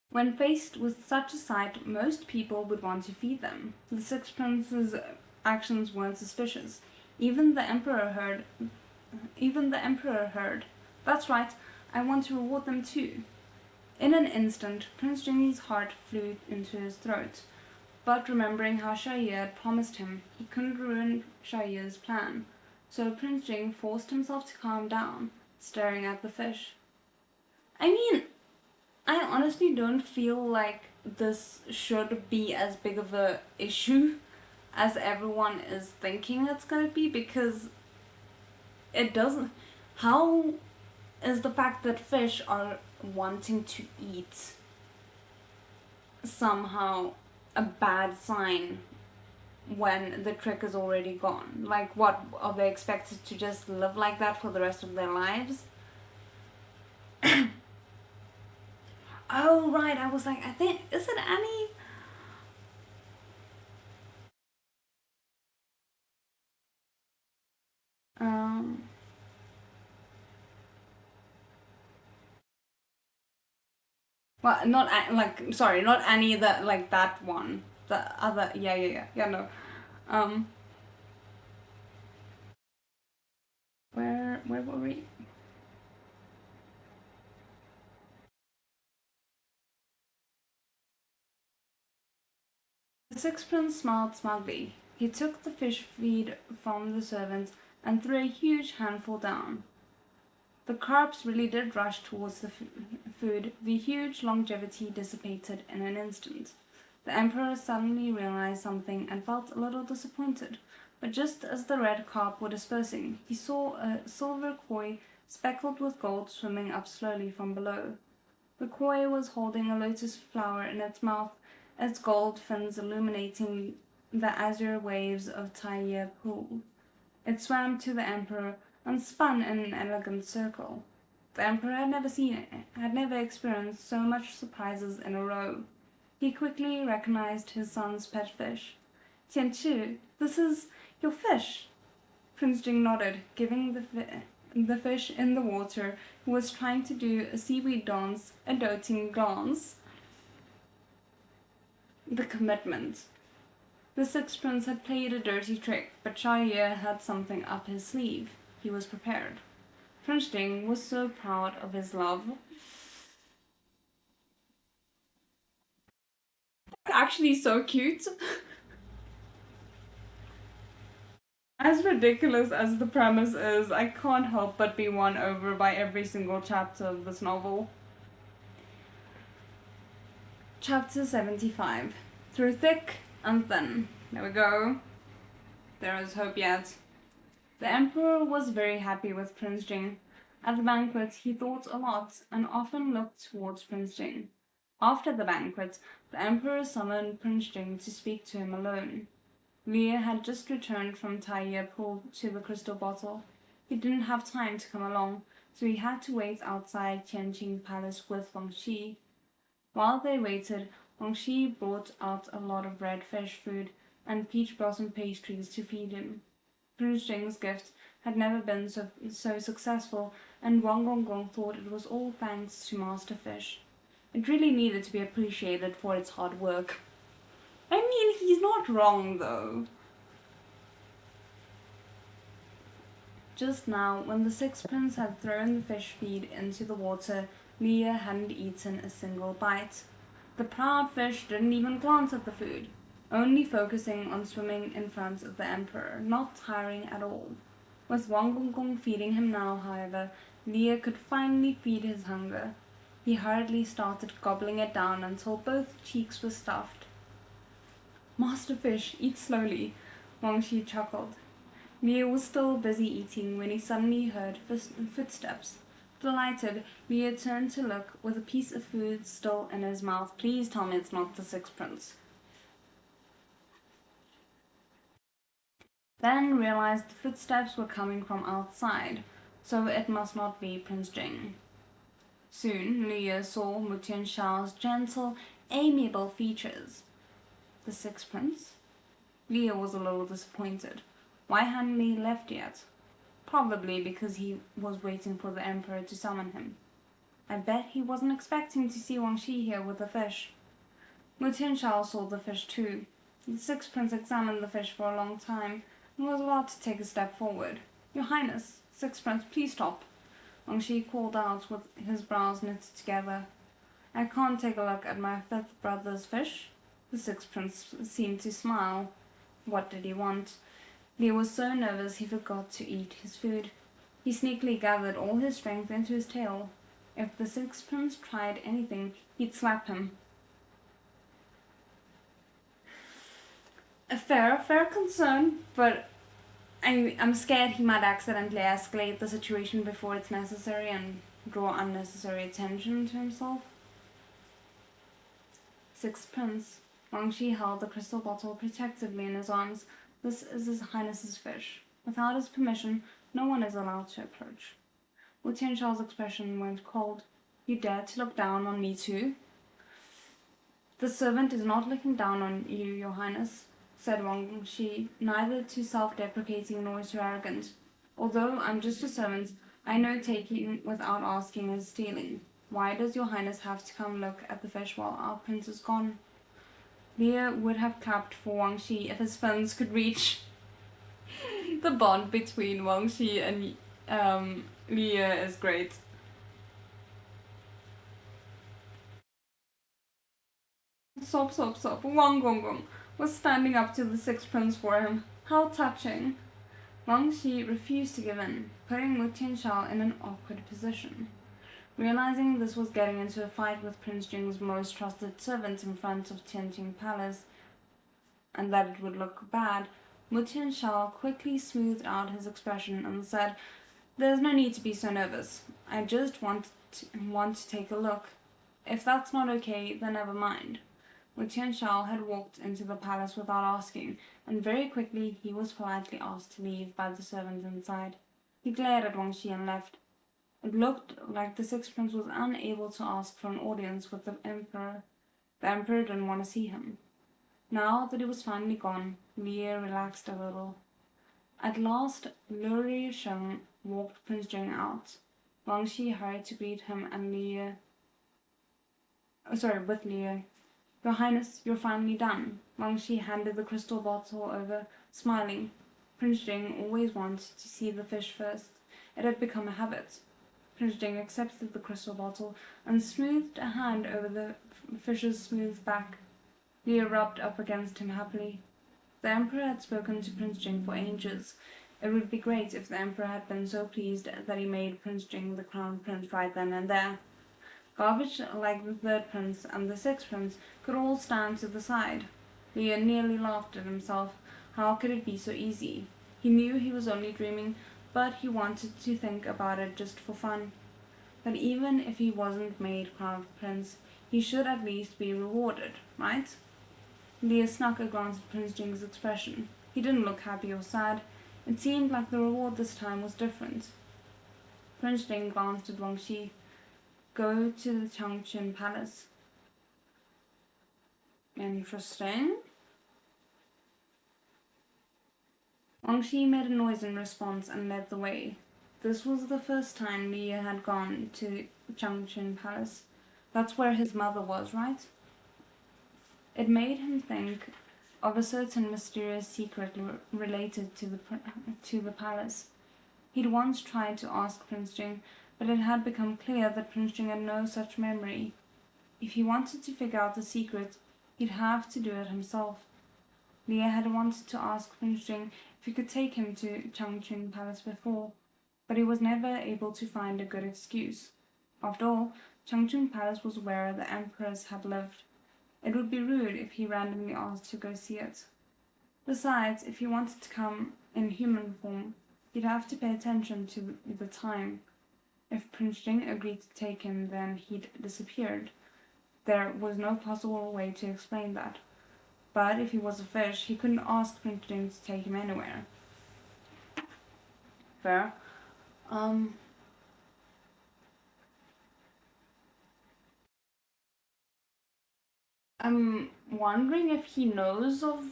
When faced with such a sight, most people would want to feed them. The six princes' actions weren't suspicious. Even the emperor heard. That's right, I want to reward them too. In an instant, Prince Jingy's heart flew into his throat. But remembering how Shaiye had promised him, he couldn't ruin Shaiye's plan. So Prince Jing forced himself to calm down, staring at the fish. I mean, I honestly don't feel like this should be as big of a issue as everyone is thinking it's gonna be, because it doesn't. How is the fact that fish are wanting to eat somehow a bad sign when the trick is already gone? Like, what, are they expected to just live like that for the rest of their lives? Oh, right, I was like, I think, is it Annie? Um, well, not, like, sorry, not Annie, that, like, that one. The other, yeah, no. Um, where were we? The sixth prince smiled smugly. He took the fish feed from the servant and threw a huge handful down. The carps really did rush towards the food. The huge longevity dissipated in an instant. The emperor suddenly realized something and felt a little disappointed. But just as the red carp were dispersing, he saw a silver koi speckled with gold swimming up slowly from below. The koi was holding a lotus flower in its mouth, its gold fins illuminating the azure waves of Taiye Pool. It swam to the emperor and spun in an elegant circle. The emperor had never experienced so much surprises in a row. He quickly recognized his son's pet fish. Tianchi, this is your fish. Prince Jing nodded, giving the fish in the water, who was trying to do a seaweed dance, a doting glance. The commitment. The sixth prince had played a dirty trick, but Xia Ye had something up his sleeve. He was prepared. Prince Jing was so proud of his love. Actually, so cute. As ridiculous as the premise is, I can't help but be won over by every single chapter of this novel. Chapter 75. Through thick and thin. There we go. There is hope yet. The emperor was very happy with Prince Jing. At the banquet, he thought a lot and often looked towards Prince Jing. After the banquet, the emperor summoned Prince Jing to speak to him alone. Leah had just returned from Taiye Pool to the crystal bottle. He didn't have time to come along, so he had to wait outside Tianqing Palace with Wang Xi. While they waited, Wang Xi brought out a lot of red fish food and peach blossom pastries to feed him. Prince Jing's gift had never been so successful, and Wang Gonggong thought it was all thanks to Master Fish. It really needed to be appreciated for its hard work. I mean, he's not wrong, though. Just now, when the sixth prince had thrown the fish feed into the water, Leah hadn't eaten a single bite. The proud fish didn't even glance at the food, only focusing on swimming in front of the emperor, not tiring at all. With Wang Gonggong feeding him now, however, Leah could finally feed his hunger. He hurriedly started gobbling it down until both cheeks were stuffed. Master Fish, eat slowly, Wang Xi chuckled. Leah was still busy eating when he suddenly heard footsteps. Delighted, Leah turned to look with a piece of food still in his mouth. Please tell me it's not the sixth prince. Then realized the footsteps were coming from outside, so it must not be Prince Jing. Soon, Leah saw Mu Tianshao's gentle, amiable features. The sixth prince? Leah was a little disappointed. Why hadn't he left yet? Probably because he was waiting for the emperor to summon him. I bet he wasn't expecting to see Wang Xi here with the fish. Mu Tianshao saw the fish too. The sixth prince examined the fish for a long time and was about to take a step forward. Your Highness, sixth prince, please stop. Wang Xi called out with his brows knit together. I can't take a look at my fifth brother's fish. The sixth prince seemed to smile. What did he want? Leah was so nervous he forgot to eat his food. He sneakily gathered all his strength into his tail. If the sixth prince tried anything, he'd slap him. A fair concern, but I'm scared he might accidentally escalate the situation before it's necessary and draw unnecessary attention to himself. Sixth Prince. Wang Xi held the crystal bottle protectively in his arms. This is His Highness's fish. Without his permission, no one is allowed to approach. Wu Tianshao's expression went cold. You dare to look down on me too? The servant is not looking down on you, Your Highness, said Wang Xi, neither too self-deprecating nor too arrogant. Although I'm just a servant, I know taking without asking is stealing. Why does Your Highness have to come look at the fish while our prince is gone? Leah would have clapped for Wang Xi if his fins could reach. The bond between Wang Xi and Leah is great. Stop. Wang Gonggong was standing up to the sixth prince for him. How touching. Wang Xi refused to give in, putting Mu Tianshao in an awkward position. Realizing this was getting into a fight with Prince Jing's most trusted servant in front of Tianjin Palace, and that it would look bad, Mu Tianshao quickly smoothed out his expression and said, "There's no need to be so nervous. I just want to take a look." If that's not okay, then never mind. Wu Tianxiao had walked into the palace without asking, and very quickly he was politely asked to leave by the servants inside. He glared at Wang Shi and left. It looked like the Sixth Prince was unable to ask for an audience with the Emperor. The Emperor didn't want to see him. Now that he was finally gone, Liu relaxed a little. At last, Liu Sheng walked Prince Jing out. Wang Shi hurried to greet him and with Liu. Your Highness, you're finally done. Wang Shi handed the crystal bottle over, smiling. Prince Jing always wanted to see the fish first. It had become a habit. Prince Jing accepted the crystal bottle and smoothed a hand over the fish's smooth back. Liu rubbed up against him happily. The Emperor had spoken to Prince Jing for ages. It would be great if the Emperor had been so pleased that he made Prince Jing the crown prince right then and there. Garbage like the third prince and the sixth prince could all stand to the side. Liu nearly laughed at himself. How could it be so easy? He knew he was only dreaming, but he wanted to think about it just for fun. But even if he wasn't made crown prince, he should at least be rewarded, right? Liu snuck a glance at Prince Jing's expression. He didn't look happy or sad. It seemed like the reward this time was different. Prince Jing glanced at Wang Shi. Go to the Changchun Palace. Interesting. Wang Shi made a noise in response and led the way. This was the first time Liu had gone to Changchun Palace. That's where his mother was, right? It made him think of a certain mysterious secret related to the palace. He'd once tried to ask Prince Jing, but it had become clear that Prince Jing had no such memory. If he wanted to figure out the secret, he'd have to do it himself. Liu had wanted to ask Prince Jing if he could take him to Changchun Palace before, but he was never able to find a good excuse. After all, Changchun Palace was where the emperors had lived. It would be rude if he randomly asked to go see it. Besides, if he wanted to come in human form, he'd have to pay attention to the time. If Prince Jing agreed to take him, then he'd disappeared. There was no possible way to explain that. But if he was a fish, he couldn't ask Prince Jing to take him anywhere. Fair. I'm wondering if he knows of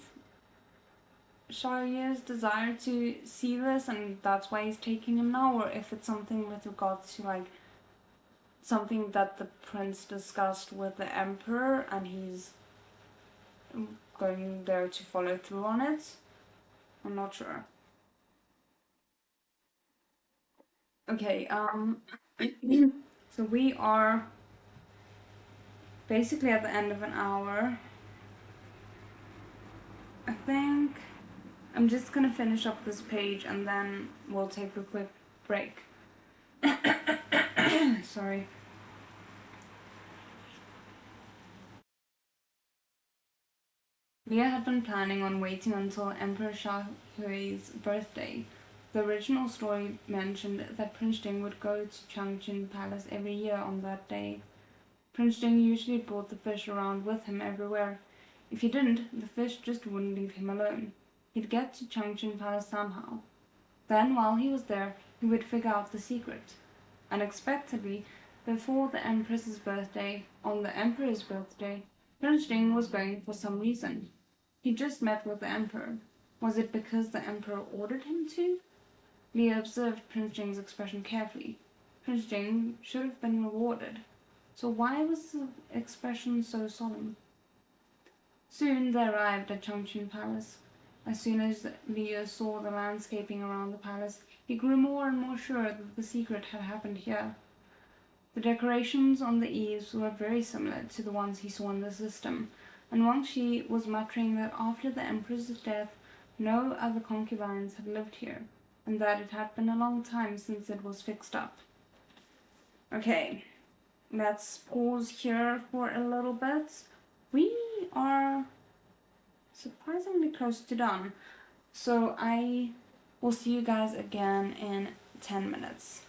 Xiaoye's desire to see this and that's why he's taking him now, or if it's something with regards to like something that the prince discussed with the emperor and he's going there to follow through on it. I'm not sure. Okay, so we are basically at the end of an hour. I think I'm just gonna finish up this page and then we'll take a quick break. Sorry. Liu had been planning on waiting until Emperor Shahui's birthday. The original story mentioned that Prince Jing would go to Changchun Palace every year on that day. Prince Jing usually brought the fish around with him everywhere. If he didn't, the fish just wouldn't leave him alone. He'd get to Changchun Palace somehow. Then, while he was there, he would figure out the secret. Unexpectedly, before the Empress's birthday, on the Emperor's birthday, Prince Jing was going for some reason. He just met with the Emperor. Was it because the Emperor ordered him to? Liu observed Prince Jing's expression carefully. Prince Jing should have been rewarded. So why was the expression so solemn? Soon they arrived at Changchun Palace. As soon as Liu saw the landscaping around the palace, he grew more and more sure that the secret had happened here. The decorations on the eaves were very similar to the ones he saw in the system, and Wang Shi was muttering that after the emperor's death, no other concubines had lived here, and that it had been a long time since it was fixed up. Okay, let's pause here for a little bit. We are surprisingly close to done, so I will see you guys again in 10 minutes.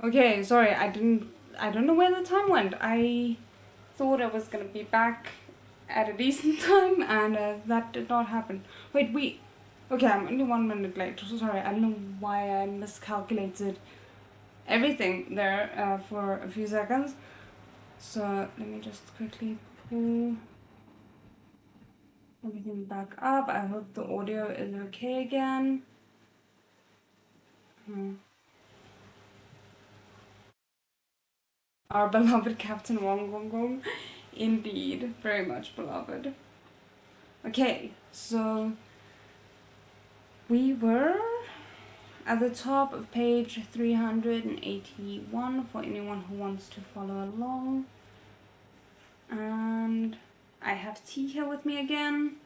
Okay, sorry, I don't know where the time went. I thought I was gonna be back at a decent time, and that did not happen. Wait. Okay, I'm only 1 minute late. So sorry, I don't know why I miscalculated everything there for a few seconds. So let me just quickly pull everything back up. I hope the audio is okay again. Our beloved Captain Wong Gong Gong. Indeed, very much beloved. Okay, so we were at the top of page 381 for anyone who wants to follow along. And I have tea here with me again,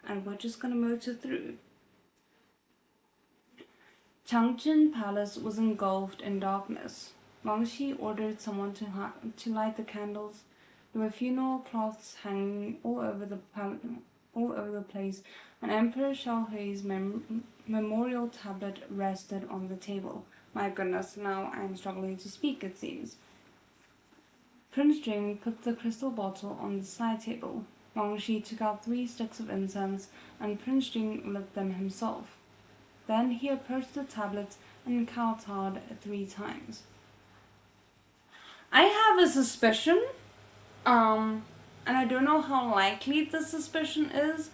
and we're just gonna motor through. Changchun Palace was engulfed in darkness. Wangxi ordered someone to light the candles. There were funeral cloths hanging all over the place, and Emperor Xiaohui's memorial tablet rested on the table. My goodness, now I'm struggling to speak, it seems. Prince Jing put the crystal bottle on the side table. Wangxi took out 3 sticks of incense, and Prince Jing lit them himself. Then he approached the tablet and kowtowed 3 times. I have a suspicion, and I don't know how likely this suspicion is,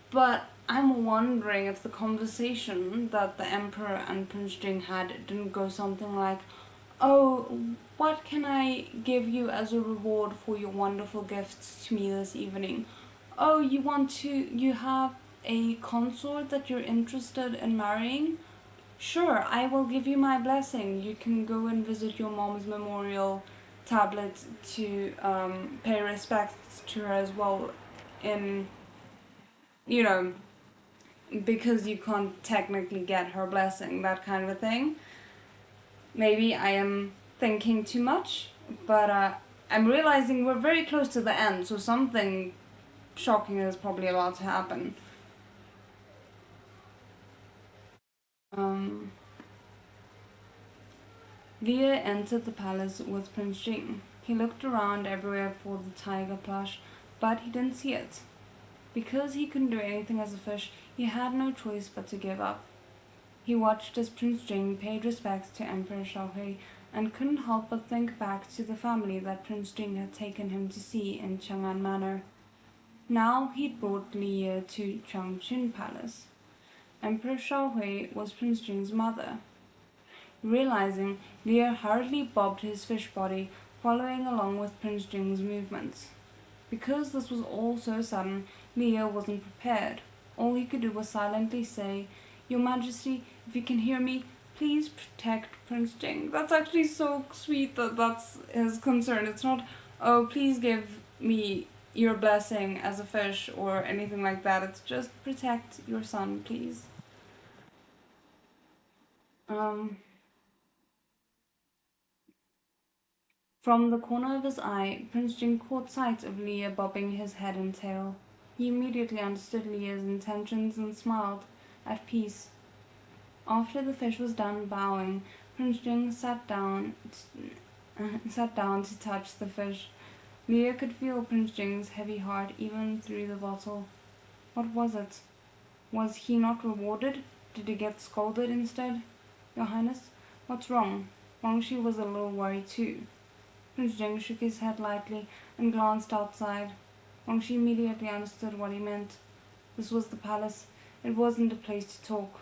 but I'm wondering if the conversation that the Emperor and Prince Jing had didn't go something like, "Oh, what can I give you as a reward for your wonderful gifts to me this evening? Oh, you have a consort that you're interested in marrying? Sure, I will give you my blessing. You can go and visit your mom's memorial tablet to pay respects to her as well, in, you know, because you can't technically get her blessing, that kind of a thing." Maybe I am thinking too much, but I'm realizing we're very close to the end, so something shocking is probably about to happen. Leah entered the palace with Prince Jing. He looked around everywhere for the tiger plush, but he didn't see it. Because he couldn't do anything as a fish, he had no choice but to give up. He watched as Prince Jing paid respects to Emperor Xiaohui and couldn't help but think back to the family that Prince Jing had taken him to see in Chang'an Manor. Now he'd brought Li to Changchun Palace. Emperor Xiaohui was Prince Jing's mother. Realizing, Lear hurriedly bobbed his fish body, following along with Prince Jing's movements. Because this was all so sudden, Lear wasn't prepared. All he could do was silently say, "Your Majesty, if you can hear me, please protect Prince Jing." That's actually so sweet that that's his concern. It's not, "Oh, please give me your blessing as a fish," or anything like that. It's just, "Protect your son, please." Um, From the corner of his eye, Prince Jing caught sight of Leah bobbing his head and tail. He immediately understood Leah's intentions and smiled, at peace. After the fish was done bowing, Prince Jing sat down to touch the fish. Leah could feel Prince Jing's heavy heart even through the bottle. What was it? Was he not rewarded? Did he get scolded instead? "Your Highness, what's wrong?" Wangxi was a little worried too. Prince Jing shook his head lightly and glanced outside. Wangxi immediately understood what he meant. This was the palace. It wasn't a place to talk.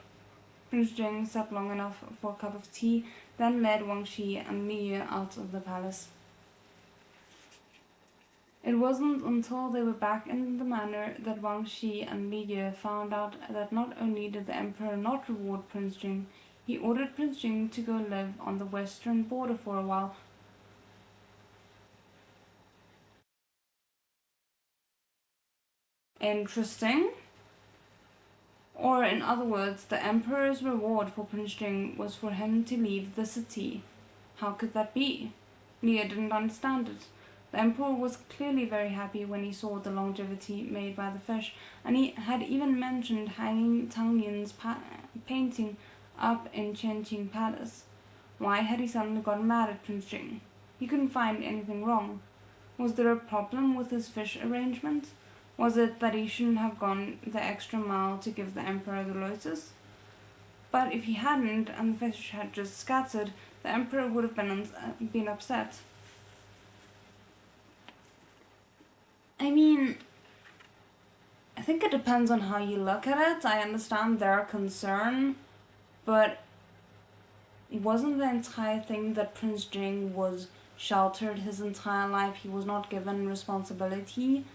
Prince Jing sat long enough for a cup of tea, then led Wangxi and Li out of the palace. It wasn't until they were back in the manor that Wangxi and Li found out that not only did the emperor not reward Prince Jing, he ordered Prince Jing to go live on the western border for a while. Interesting. Or, in other words, the emperor's reward for Prince Jing was for him to leave the city. How could that be? Leah didn't understand it. The emperor was clearly very happy when he saw the longevity made by the fish, and he had even mentioned hanging Tang Yin's painting up in Qianqing Palace. Why had he suddenly gotten mad at Prince Jing? He couldn't find anything wrong. Was there a problem with his fish arrangement? Was it that he shouldn't have gone the extra mile to give the Emperor the lotus? But if he hadn't, and the fish had just scattered, the Emperor would have been upset. I mean, I think it depends on how you look at it. I understand their concern, but wasn't the entire thing that Prince Jing was sheltered his entire life? He was not given responsibility,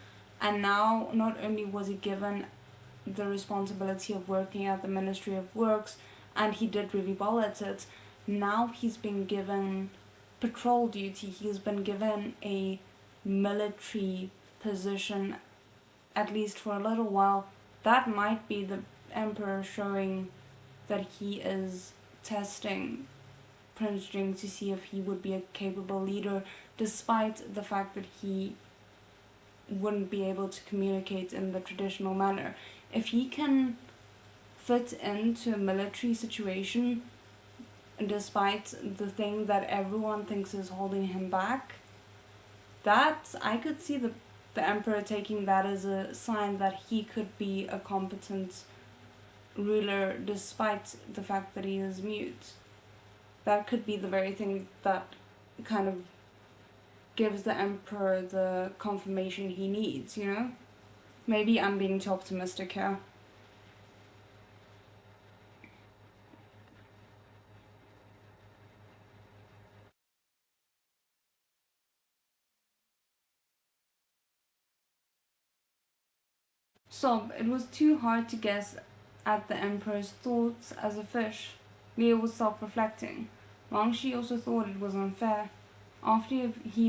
and now not only was he given the responsibility of working at the Ministry of Works, and he did really well at it, now he's been given patrol duty. He's been given a military position, at least for a little while. That might be the Emperor showing that he is testing Prince Jing to see if he would be a capable leader, despite the fact that he wouldn't be able to communicate in the traditional manner. If he can fit into a military situation despite the thing that everyone thinks is holding him back, that I could see the Emperor taking that as a sign that he could be a competent ruler despite the fact that he is mute. That could be the very thing that kind of gives the Emperor the confirmation he needs, you know? Maybe I'm being too optimistic here. So, it was too hard to guess at the Emperor's thoughts as a fish. Leo was self-reflecting. Wangshi also thought it was unfair. After he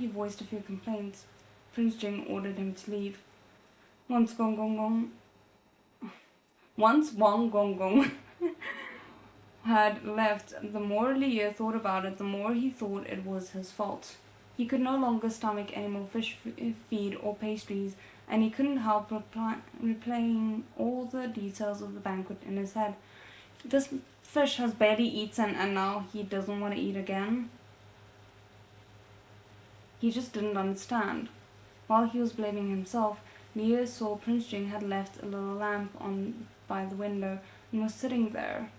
voiced a few complaints, Prince Jing ordered him to leave. Once Wang Gong had left, the more Liu thought about it, the more he thought it was his fault. He could no longer stomach any more fish feed or pastries, and he couldn't help replaying all the details of the banquet in his head. This fish has barely eaten, and now he doesn't want to eat again. He just didn't understand. While he was blaming himself, Liu saw Prince Jing had left a little lamp on by the window and was sitting there.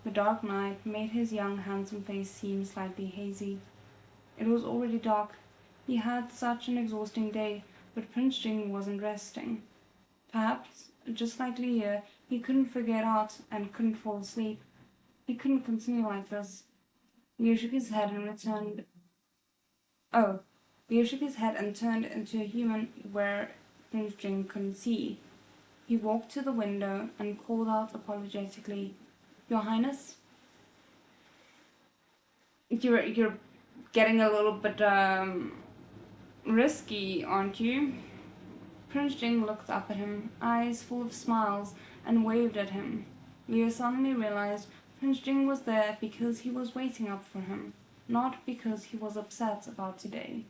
The dark night made his young, handsome face seem slightly hazy. It was already dark. He had such an exhausting day, but Prince Jing wasn't resting. Perhaps, just like Liu, he couldn't figure it out and couldn't fall asleep. He couldn't continue like this. Liu shook his head and returned. Liu shook his head and turned into a human where Prince Jing couldn't see. He walked to the window and called out apologetically, "Your Highness?" You're getting a little bit risky, aren't you? Prince Jing looked up at him, eyes full of smiles, and waved at him. Liu suddenly realized Prince Jing was there because he was waiting up for him, not because he was upset about today.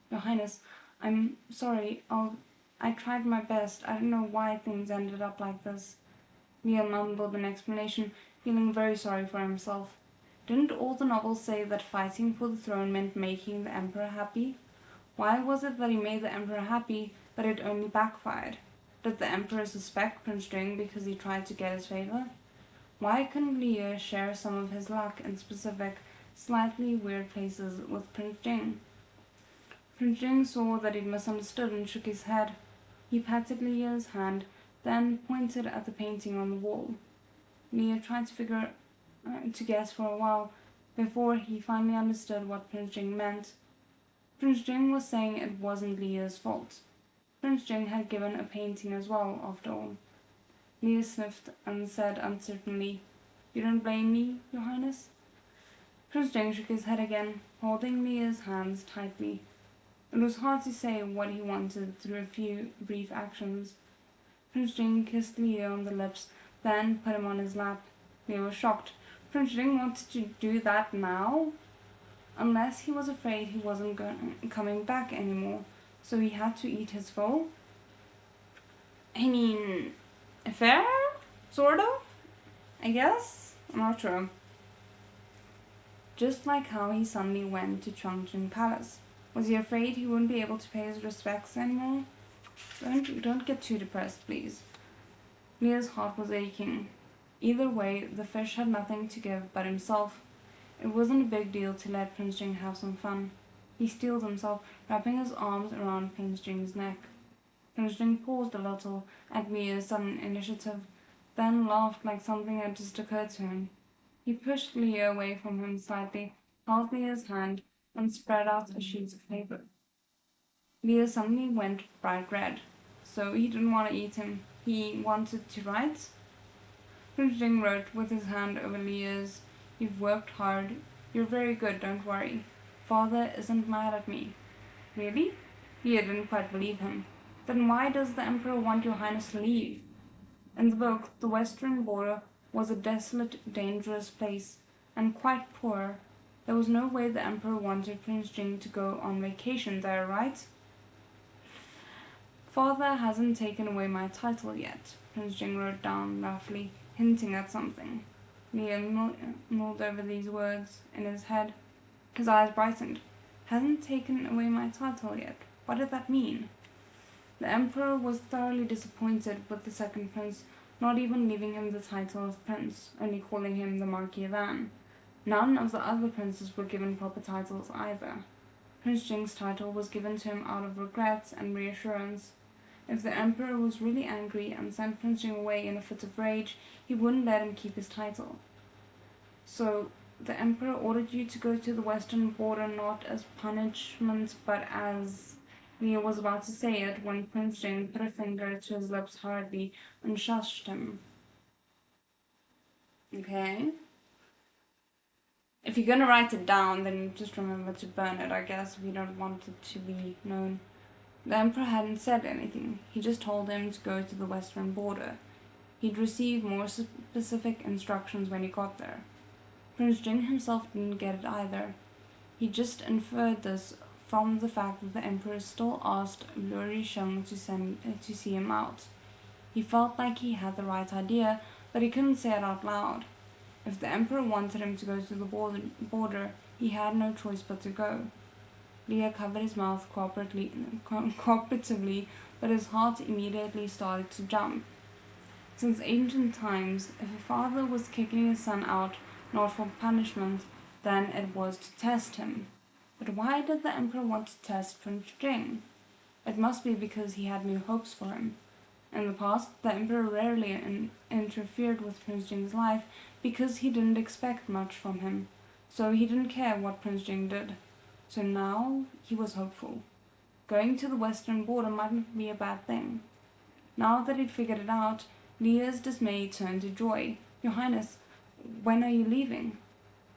"Your Highness, I'm sorry. I tried my best. I don't know why things ended up like this." Liu mumbled an explanation, feeling very sorry for himself. Didn't all the novels say that fighting for the throne meant making the Emperor happy? Why was it that he made the Emperor happy, but it only backfired? Did the Emperor suspect Prince Jing because he tried to get his favor? Why couldn't Liu share some of his luck in specific, slightly weird places with Prince Jing? Prince Jing saw that he'd misunderstood and shook his head. He patted Liu's hand, then pointed at the painting on the wall. Liu tried to guess for a while, before he finally understood what Prince Jing meant. Prince Jing was saying it wasn't Liu's fault. Prince Jing had given a painting as well, after all. Liu sniffed and said uncertainly, "You don't blame me, Your Highness?" Prince Jing shook his head again, holding Liu's hands tightly. It was hard to say what he wanted through a few brief actions. Prince Jing kissed Liu on the lips, then put him on his lap. Liu was shocked. Prince Jing wanted to do that now? Unless he was afraid he wasn't coming back anymore, so he had to eat his fill? I mean, fair? Sort of? I guess? I'm not sure. just like how he suddenly went to Chongqing Palace. Was he afraid he wouldn't be able to pay his respects anymore? Don't get too depressed, please. Leah's heart was aching. Either way, the fish had nothing to give but himself. It wasn't a big deal to let Prince Jing have some fun. He steeled himself, wrapping his arms around Prince Jing's neck. Prince Jing paused a little at Mia's sudden initiative, then laughed like something had just occurred to him. He pushed Leah away from him slightly, held Leah's hand, and spread out a sheet of paper. Leah suddenly went bright red. So he didn't want to eat him. He wanted to write? Prince Jing wrote with his hand over Leah's. You've worked hard. You're very good, don't worry. Father isn't mad at me. Really? Leah didn't quite believe him. Then why does the Emperor want your Highness to leave? In the book, the western border was a desolate, dangerous place, and quite poor. There was no way the Emperor wanted Prince Jing to go on vacation there, right? Father hasn't taken away my title yet, Prince Jing wrote down roughly, hinting at something. Leah mulled over these words in his head. His eyes brightened. Hasn't taken away my title yet. What did that mean? The Emperor was thoroughly disappointed with the second prince, not even leaving him the title of prince, only calling him the Marquis of Anne. None of the other princes were given proper titles either. Prince Jing's title was given to him out of regret and reassurance. If the Emperor was really angry and sent Prince Jing away in a fit of rage, he wouldn't let him keep his title. So, the Emperor ordered you to go to the western border not as punishment, but as... Leah was about to say it when Prince Jing put a finger to his lips hurriedly and shushed him. Okay. If you're gonna write it down, then just remember to burn it, I guess, if you don't want it to be known. The Emperor hadn't said anything. He just told him to go to the western border. He'd receive more specific instructions when he got there. Prince Jing himself didn't get it either. He just inferred this from the fact that the Emperor still asked Luo Sheng to see him out. He felt like he had the right idea, but he couldn't say it out loud. If the Emperor wanted him to go to the border, he had no choice but to go. Leah covered his mouth cooperatively, but his heart immediately started to jump. Since ancient times, if a father was kicking his son out, not for punishment, then it was to test him. But why did the Emperor want to test Prince Jing? It must be because he had new hopes for him. In the past, the Emperor rarely interfered with Prince Jing's life because he didn't expect much from him, so he didn't care what Prince Jing did. So now he was hopeful. Going to the western border mightn't be a bad thing. Now that he'd figured it out, Leah's dismay turned to joy. Your Highness, when are you leaving?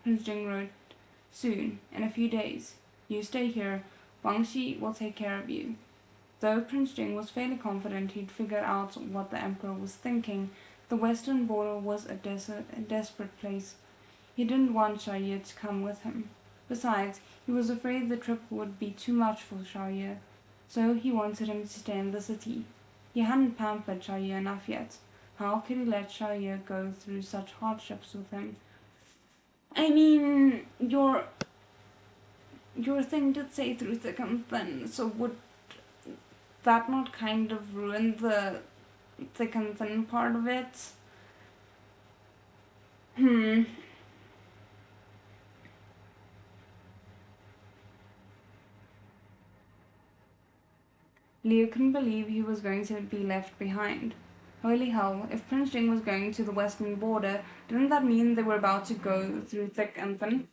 Prince Jing wrote, Soon, in a few days. You stay here. Wang Xi will take care of you. Though Prince Jing was fairly confident he'd figured out what the Emperor was thinking, the western border was a desperate place. He didn't want Xiaoye to come with him. Besides, he was afraid the trip would be too much for Xiaoye, so he wanted him to stay in the city. He hadn't pampered Xiaoye enough yet. How could he let Xiaoye go through such hardships with him? I mean, your thing did say through thick and thin, so would that not kind of ruin the thick and thin part of it? Leo couldn't believe he was going to be left behind. Holy hell, if Prince Jing was going to the western border, didn't that mean they were about to go through thick and thin?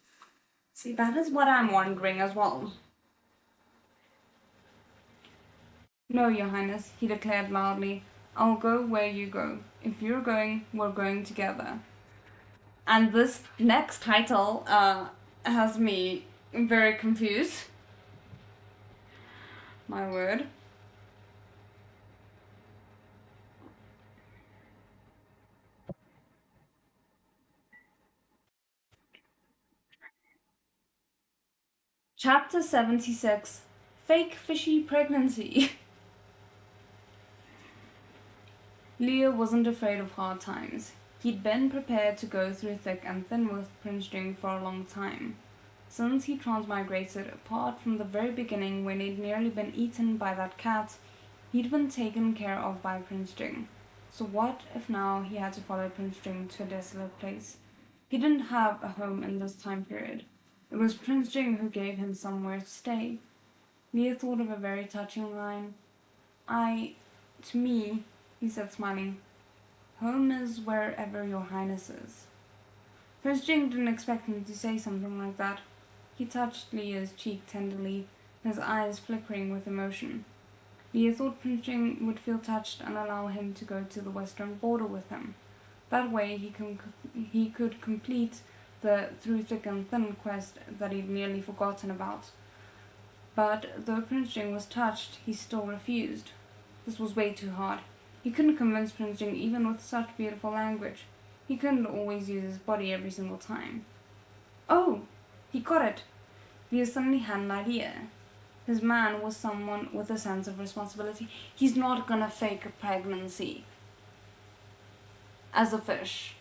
See, that is what I'm wondering as well. No, Your Highness, he declared loudly. I'll go where you go. If you're going, we're going together. And this next title has me very confused. My word. Chapter 76, Fake Fishy Pregnancy. Leah wasn't afraid of hard times. He'd been prepared to go through thick and thin with Prince Jing for a long time. Since he transmigrated, apart from the very beginning when he'd nearly been eaten by that cat, he'd been taken care of by Prince Jing. So what if now he had to follow Prince Jing to a desolate place? He didn't have a home in this time period. It was Prince Jing who gave him somewhere to stay. Leah thought of a very touching line. To me, he said smiling, home is wherever your highness is. Prince Jing didn't expect him to say something like that. He touched Leah's cheek tenderly, his eyes flickering with emotion. Leah thought Prince Jing would feel touched and allow him to go to the western border with him. That way he could complete the through thick and thin quest that he'd nearly forgotten about. But though Prince Jing was touched, he still refused. This was way too hard. He couldn't convince Prince Jing even with such beautiful language. He couldn't always use his body every single time. Oh, he got it. Leah suddenly had an idea. His man was someone with a sense of responsibility. He's not gonna fake a pregnancy as a fish.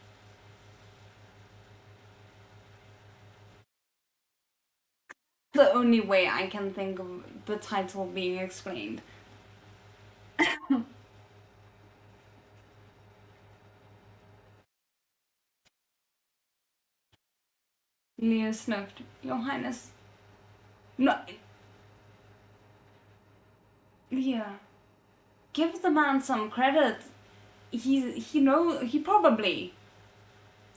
The only way I can think of the title being explained. Leah sniffed. Your Highness. No. Leah, give the man some credit. He probably,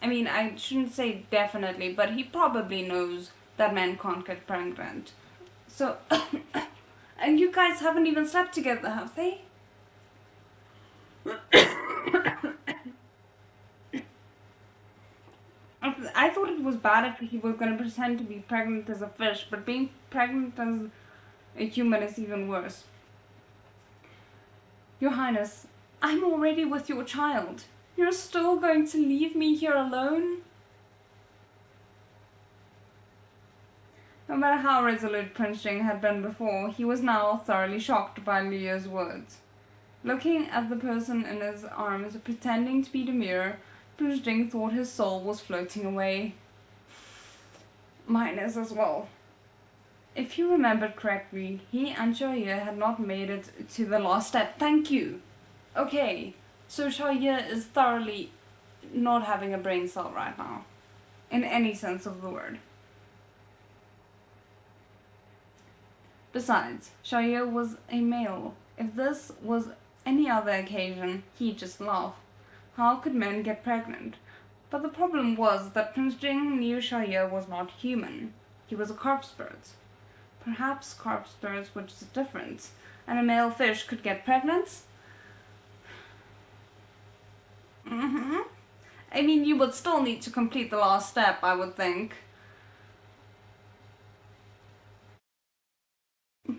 I mean, I shouldn't say definitely, but he probably knows that men can't get pregnant. So, and you guys haven't even slept together, have they? I thought it was bad if he was going to pretend to be pregnant as a fish, but being pregnant as a human is even worse. Your Highness, I'm already with your child. You're still going to leave me here alone? No matter how resolute Prince Jing had been before, he was now thoroughly shocked by Leah's words. Looking at the person in his arms, pretending to be demure, Prince Jing thought his soul was floating away. Mine is as well. If you remembered correctly, he and Xiaoye had not made it to the last step. Thank you! Okay, so Xiaoye is thoroughly not having a brain cell right now. In any sense of the word. Besides, Xiaoye was a male. If this was any other occasion, he'd just laugh. How could men get pregnant? But the problem was that Prince Jing knew Xiaoye was not human. He was a carp spirit. Perhaps carp spirits were just different, and a male fish could get pregnant? I mean, you would still need to complete the last step, I would think.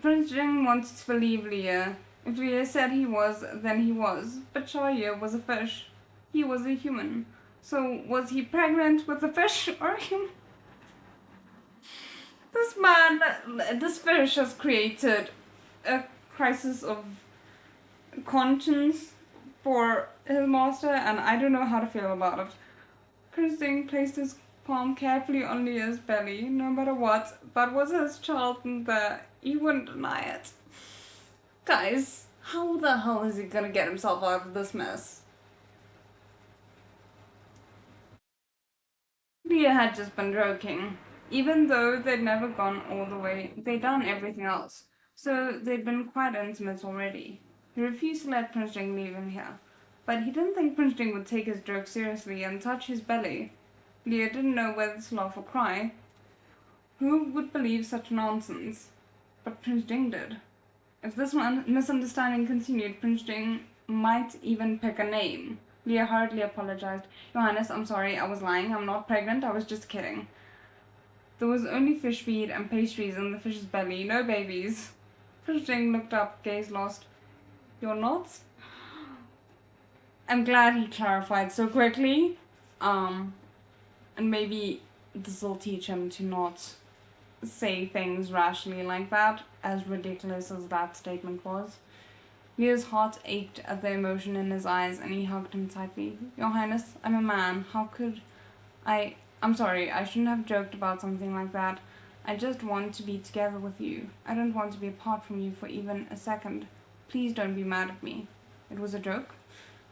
Prince Jing wanted to believe Leah. If Leah said he was, then he was. But Xiaoye was a fish. He was a human. So was he pregnant with a fish or a human? This fish has created a crisis of conscience for his master, and I don't know how to feel about it. Prince Jing placed his palm carefully on Leah's belly. No matter what, that was his child in there. He wouldn't deny it. Guys, how the hell is he gonna get himself out of this mess? Leah had just been joking. Even though they'd never gone all the way, they'd done everything else. So they'd been quite intimate already. He refused to let Prince Jing leave him here. But he didn't think Prince Jing would take his joke seriously and touch his belly. Leah didn't know whether to laugh or cry. Who would believe such nonsense? But Prince Jing did. If this misunderstanding continued, Prince Jing might even pick a name. Leah hurriedly apologized. Your Highness, I'm sorry, I was lying. I'm not pregnant, I was just kidding. There was only fish feed and pastries in the fish's belly, no babies. Prince Jing looked up, gaze lost. You're not? I'm glad he clarified so quickly. And maybe this will teach him to not say things rashly like that, as ridiculous as that statement was. Leo's heart ached at the emotion in his eyes, and he hugged him tightly. Your Highness, I'm a man. How could I'm sorry, I shouldn't have joked about something like that. I just want to be together with you. I don't want to be apart from you for even a second. Please don't be mad at me. It was a joke?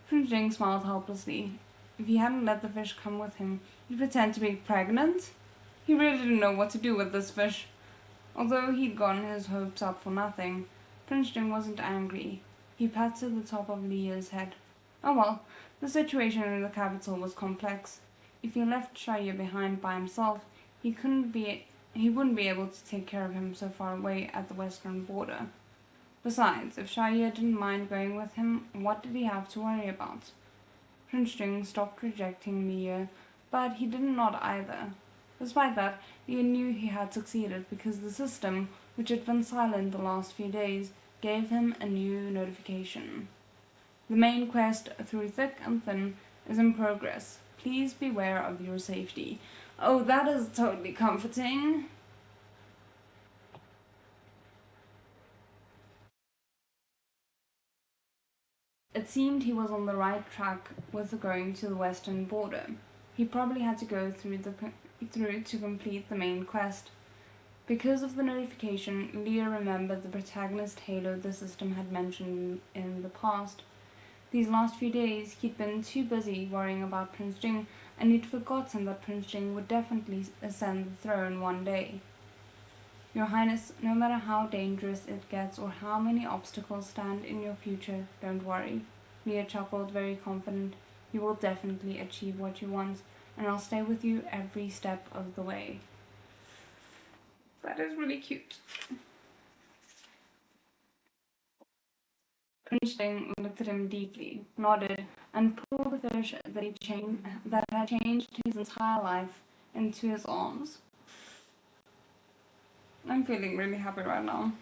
Prince Jing smiled helplessly. If he hadn't let the fish come with him, he'd pretend to be pregnant? He really didn't know what to do with this fish. Although he'd gotten his hopes up for nothing, Prince Jing wasn't angry. He patted the top of Leah's head. Oh well, the situation in the capital was complex. If he left Shaya behind by himself, he wouldn't be able to take care of him so far away at the western border. Besides, if Shaya didn't mind going with him, what did he have to worry about? Prince Jing stopped rejecting Leah, but he didn't nod either. Despite that, Leah knew he had succeeded because the system, which had been silent the last few days, gave him a new notification. The main quest through thick and thin is in progress. Please beware of your safety. Oh, that is totally comforting. It seemed he was on the right track with going to the western border. He probably had to go through to complete the main quest. Because of the notification, Leah remembered the protagonist halo the system had mentioned in the past. These last few days, he'd been too busy worrying about Prince Jing, and he'd forgotten that Prince Jing would definitely ascend the throne one day. Your Highness, no matter how dangerous it gets or how many obstacles stand in your future, don't worry. Leah chuckled, very confident. You will definitely achieve what you want, and I'll stay with you every step of the way. That is really cute. Prince Jing looked at him deeply, nodded, and pulled the fish that had changed his entire life into his arms. I'm feeling really happy right now.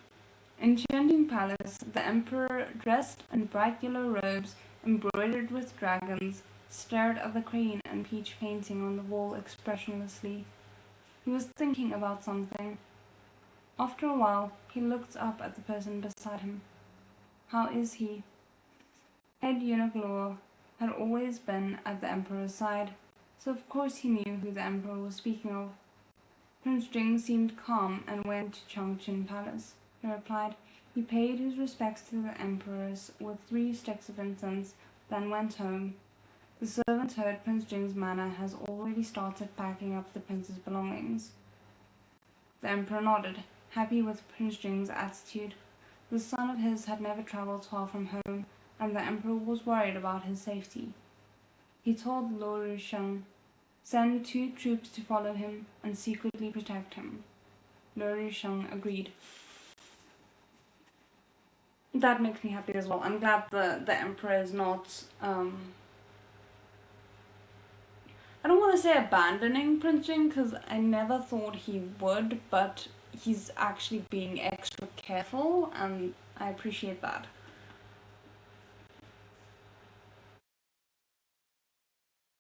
In Qianjing Palace, the emperor, dressed in bright yellow robes embroidered with dragons, stared at the crane and peach painting on the wall expressionlessly. He was thinking about something. After a while, he looked up at the person beside him. How is he? Head eunuch Luo had always been at the emperor's side, so of course he knew who the emperor was speaking of. Prince Jing seemed calm and went to Changqing Palace. He replied. He paid his respects to the empress with 3 sticks of incense, then went home. The servant heard Prince Jing's manner has already started packing up the prince's belongings. The emperor nodded, happy with Prince Jing's attitude. This son of his had never travelled far from home, and the emperor was worried about his safety. He told Luo Rusheng, send 2 troops to follow him and secretly protect him. Luo Rusheng agreed. That makes me happy as well. I'm glad the emperor is not, I don't want to say abandoning Prince Jing, because I never thought he would, but he's actually being extra careful, and I appreciate that.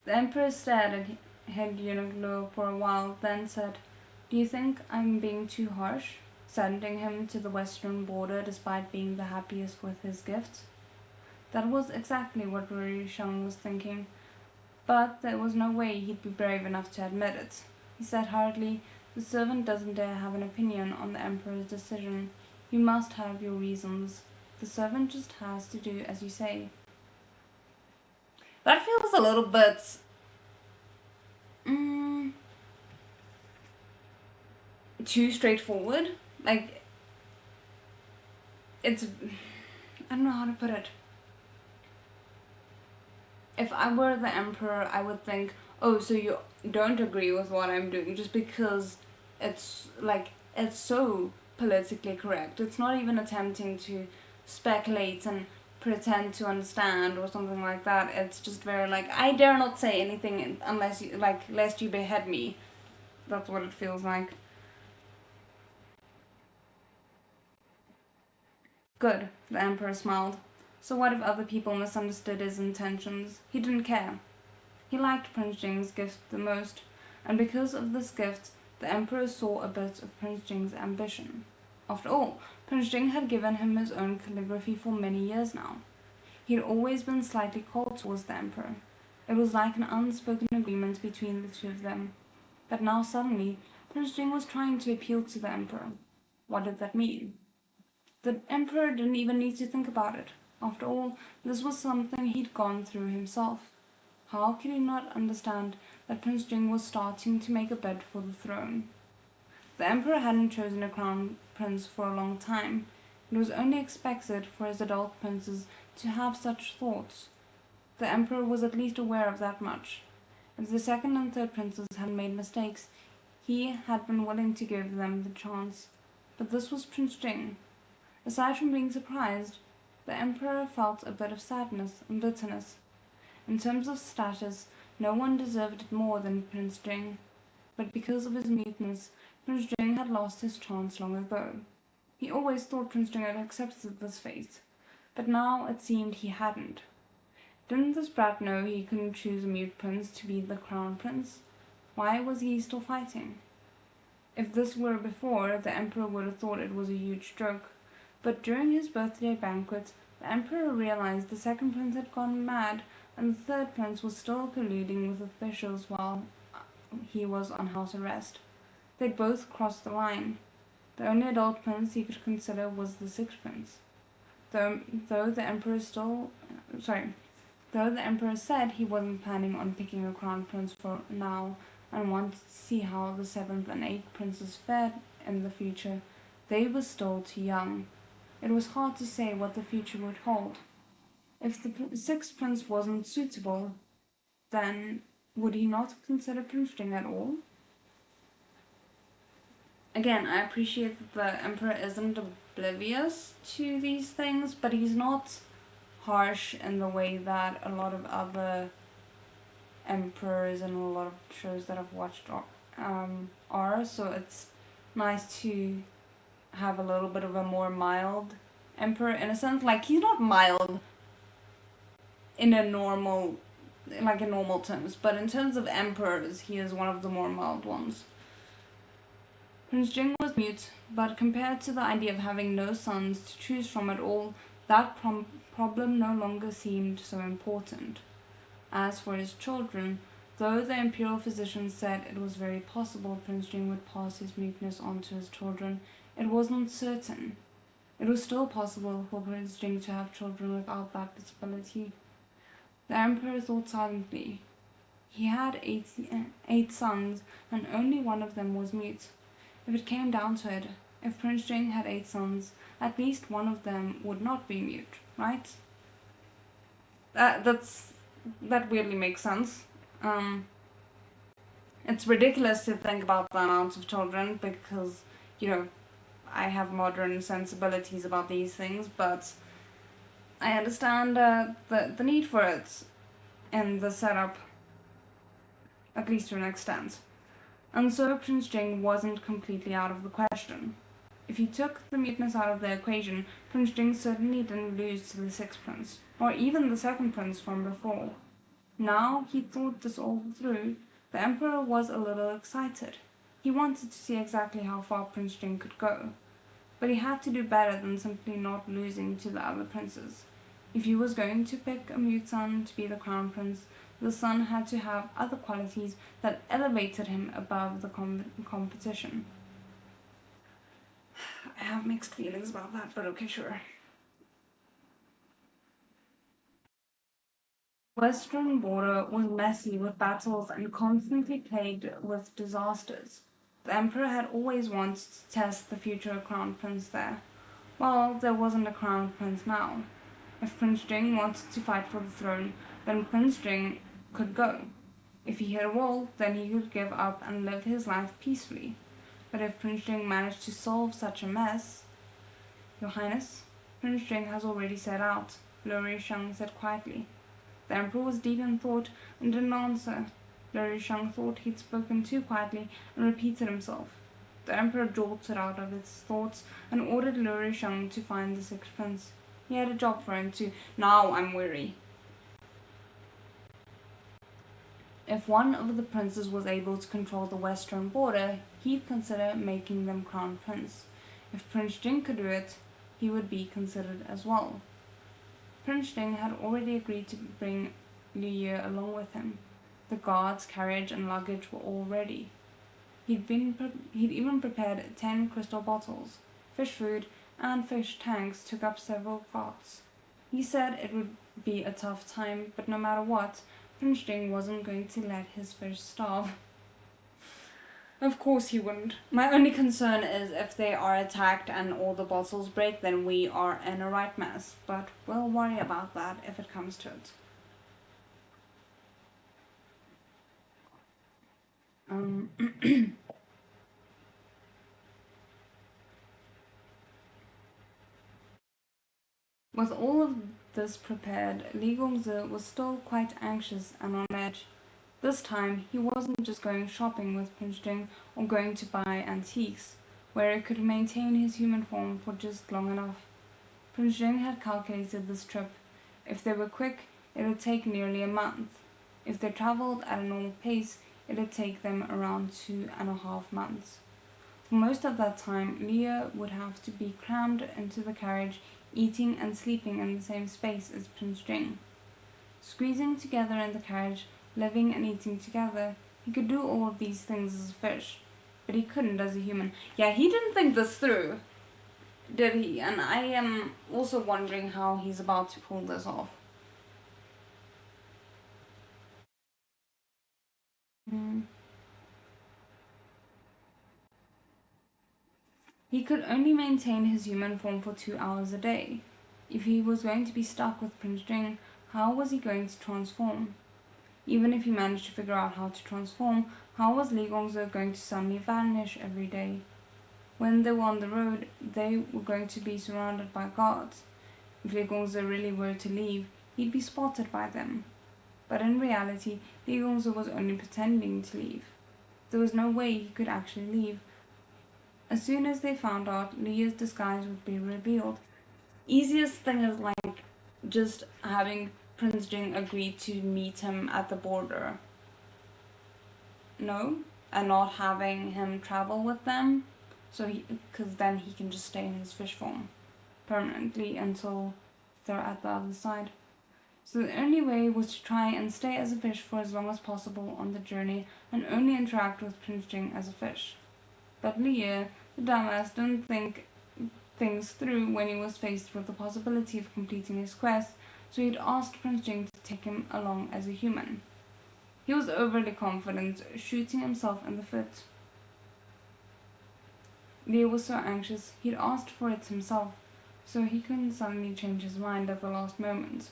The emperor stared at head eunuch Luo for a while, then said, do you think I'm being too harsh, sending him to the western border despite being the happiest with his gifts? That was exactly what Ru Sheng was thinking, but there was no way he'd be brave enough to admit it. He said hurriedly, the servant doesn't dare have an opinion on the emperor's decision. You must have your reasons. The servant just has to do as you say. That feels a little bit too straightforward. Like, I don't know how to put it. If I were the emperor, I would think, oh, so you don't agree with what I'm doing just because it's so politically correct. It's not even attempting to speculate and pretend to understand or something like that. It's just very I dare not say anything unless you lest you behead me. That's what it feels like. Good, the emperor smiled. So what if other people misunderstood his intentions? He didn't care. He liked Prince Jing's gift the most, and because of this gift, the emperor saw a bit of Prince Jing's ambition. After all, Prince Jing had given him his own calligraphy for many years now. He had always been slightly cold towards the emperor. It was like an unspoken agreement between the two of them. But now suddenly, Prince Jing was trying to appeal to the emperor. What did that mean? The emperor didn't even need to think about it. After all, this was something he'd gone through himself. How could he not understand that Prince Jing was starting to make a bid for the throne? The emperor hadn't chosen a crown prince for a long time. It was only expected for his adult princes to have such thoughts. The emperor was at least aware of that much. If the second and third princes had made mistakes, he had been willing to give them the chance. But this was Prince Jing. Aside from being surprised, the emperor felt a bit of sadness and bitterness. In terms of status, no one deserved it more than Prince Jing. But because of his muteness, Prince Jing had lost his chance long ago. He always thought Prince Jing had accepted this fate, but now it seemed he hadn't. Didn't this brat know he couldn't choose a mute prince to be the crown prince? Why was he still fighting? If this were before, the emperor would have thought it was a huge joke. But during his birthday banquet, the emperor realized the second prince had gone mad, and the third prince was still colluding with officials while he was on house arrest. They'd both crossed the line. The only adult prince he could consider was the sixth prince. Though the emperor said he wasn't planning on picking a crown prince for now and wanted to see how the seventh and eighth princes fared in the future, they were still too young. It was hard to say what the future would hold. If the sixth prince wasn't suitable, then would he not consider Prince Jing at all? Again, I appreciate that the emperor isn't oblivious to these things, but he's not harsh in the way that a lot of other emperors and a lot of shows that I've watched are. So it's nice to have a little bit of a more mild emperor, in a sense. Like, he's not mild in a normal terms, but in terms of emperors, he is one of the more mild ones. Prince Jing was mute, but compared to the idea of having no sons to choose from at all, that problem no longer seemed so important. As for his children, though the imperial physicians said it was very possible Prince Jing would pass his muteness on to his children, it wasn't certain. It was still possible for Prince Jing to have children without that disability. The emperor thought silently. He had eight sons, and only one of them was mute. If it came down to it, if Prince Jing had 8 sons, at least one of them would not be mute, right? That weirdly makes sense. It's ridiculous to think about the amount of children because, I have modern sensibilities about these things, but I understand the need for it in the setup, at least to an extent. And so Prince Jing wasn't completely out of the question. If you took the muteness out of the equation, Prince Jing certainly didn't lose to the sixth prince, or even the second prince from before. Now he thought this all through, the emperor was a little excited. He wanted to see exactly how far Prince Jing could go. But he had to do better than simply not losing to the other princes. If he was going to pick a mute son to be the crown prince, the son had to have other qualities that elevated him above the competition. I have mixed feelings about that, but okay, sure. The western border was messy with battles and constantly plagued with disasters. The emperor had always wanted to test the future crown prince there. Well, there wasn't a crown prince now. If Prince Jing wanted to fight for the throne, then Prince Jing could go. If he hit a wall, then he could give up and live his life peacefully. But if Prince Jing managed to solve such a mess... Your Highness, Prince Jing has already set out, Liu Shang said quietly. The emperor was deep in thought and didn't answer. Liu Shang thought he'd spoken too quietly and repeated himself. The emperor jolted out of his thoughts and ordered Liu Shang to find the sixth prince. He had a job for him too. Now I'm weary. If one of the princes was able to control the western border, he'd consider making them crown prince. If Prince Jing could do it, he would be considered as well. Prince Jing had already agreed to bring Liu Ye along with him. The guards, carriage, and luggage were all ready. He'd even prepared 10 crystal bottles. Fish food and fish tanks took up several carts. He said it would be a tough time, but no matter what, Prince Jing wasn't going to let his fish starve. Of course he wouldn't. My only concern is if they are attacked and all the bottles break, then we are in a right mess. But we'll worry about that if it comes to it. With all of this prepared, Li Gongzi was still quite anxious and on edge. This time, he wasn't just going shopping with Prince Jing or going to buy antiques, where he could maintain his human form for just long enough. Prince Jing had calculated this trip. If they were quick, it would take nearly a month. If they traveled at a normal pace, it would take them around 2.5 months. For most of that time, Leah would have to be crammed into the carriage, eating and sleeping in the same space as Prince Jing. Squeezing together in the carriage, living and eating together, he could do all of these things as a fish, but he couldn't as a human. Yeah, he didn't think this through, did he? And I am also wondering how he's about to pull this off. He could only maintain his human form for 2 hours a day. If he was going to be stuck with Prince Jing, how was he going to transform? Even if he managed to figure out how to transform, how was Li Gongzi going to suddenly vanish every day? When they were on the road, they were going to be surrounded by guards. If Li Gongzi really were to leave, he'd be spotted by them. But in reality, Li Gongzi was only pretending to leave. There was no way he could actually leave. As soon as they found out, Lia's disguise would be revealed. Easiest thing is like just having Prince Jing agree to meet him at the border. No? And not having him travel with them. Because then he can just stay in his fish form permanently until they're at the other side. So the only way was to try and stay as a fish for as long as possible on the journey and only interact with Prince Jing as a fish. But Lia, the dumbass, didn't think things through when he was faced with the possibility of completing his quest, so he'd asked Prince Jing to take him along as a human. He was overly confident, shooting himself in the foot. Lia was so anxious, he'd asked for it himself, so he couldn't suddenly change his mind at the last moment.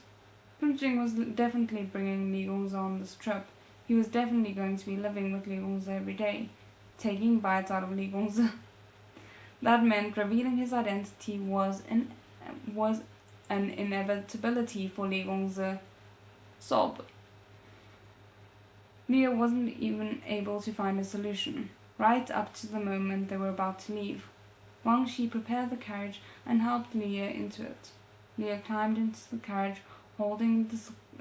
Prince Jing was definitely bringing Li Gongzi on this trip. He was definitely going to be living with Li Gongzi every day, taking bites out of Li Gongzi. That meant revealing his identity was an inevitability for Li Gongzi. Sob. Lia wasn't even able to find a solution, right up to the moment they were about to leave. Wang Shi prepared the carriage and helped Lia into it. Lia climbed into the carriage, holding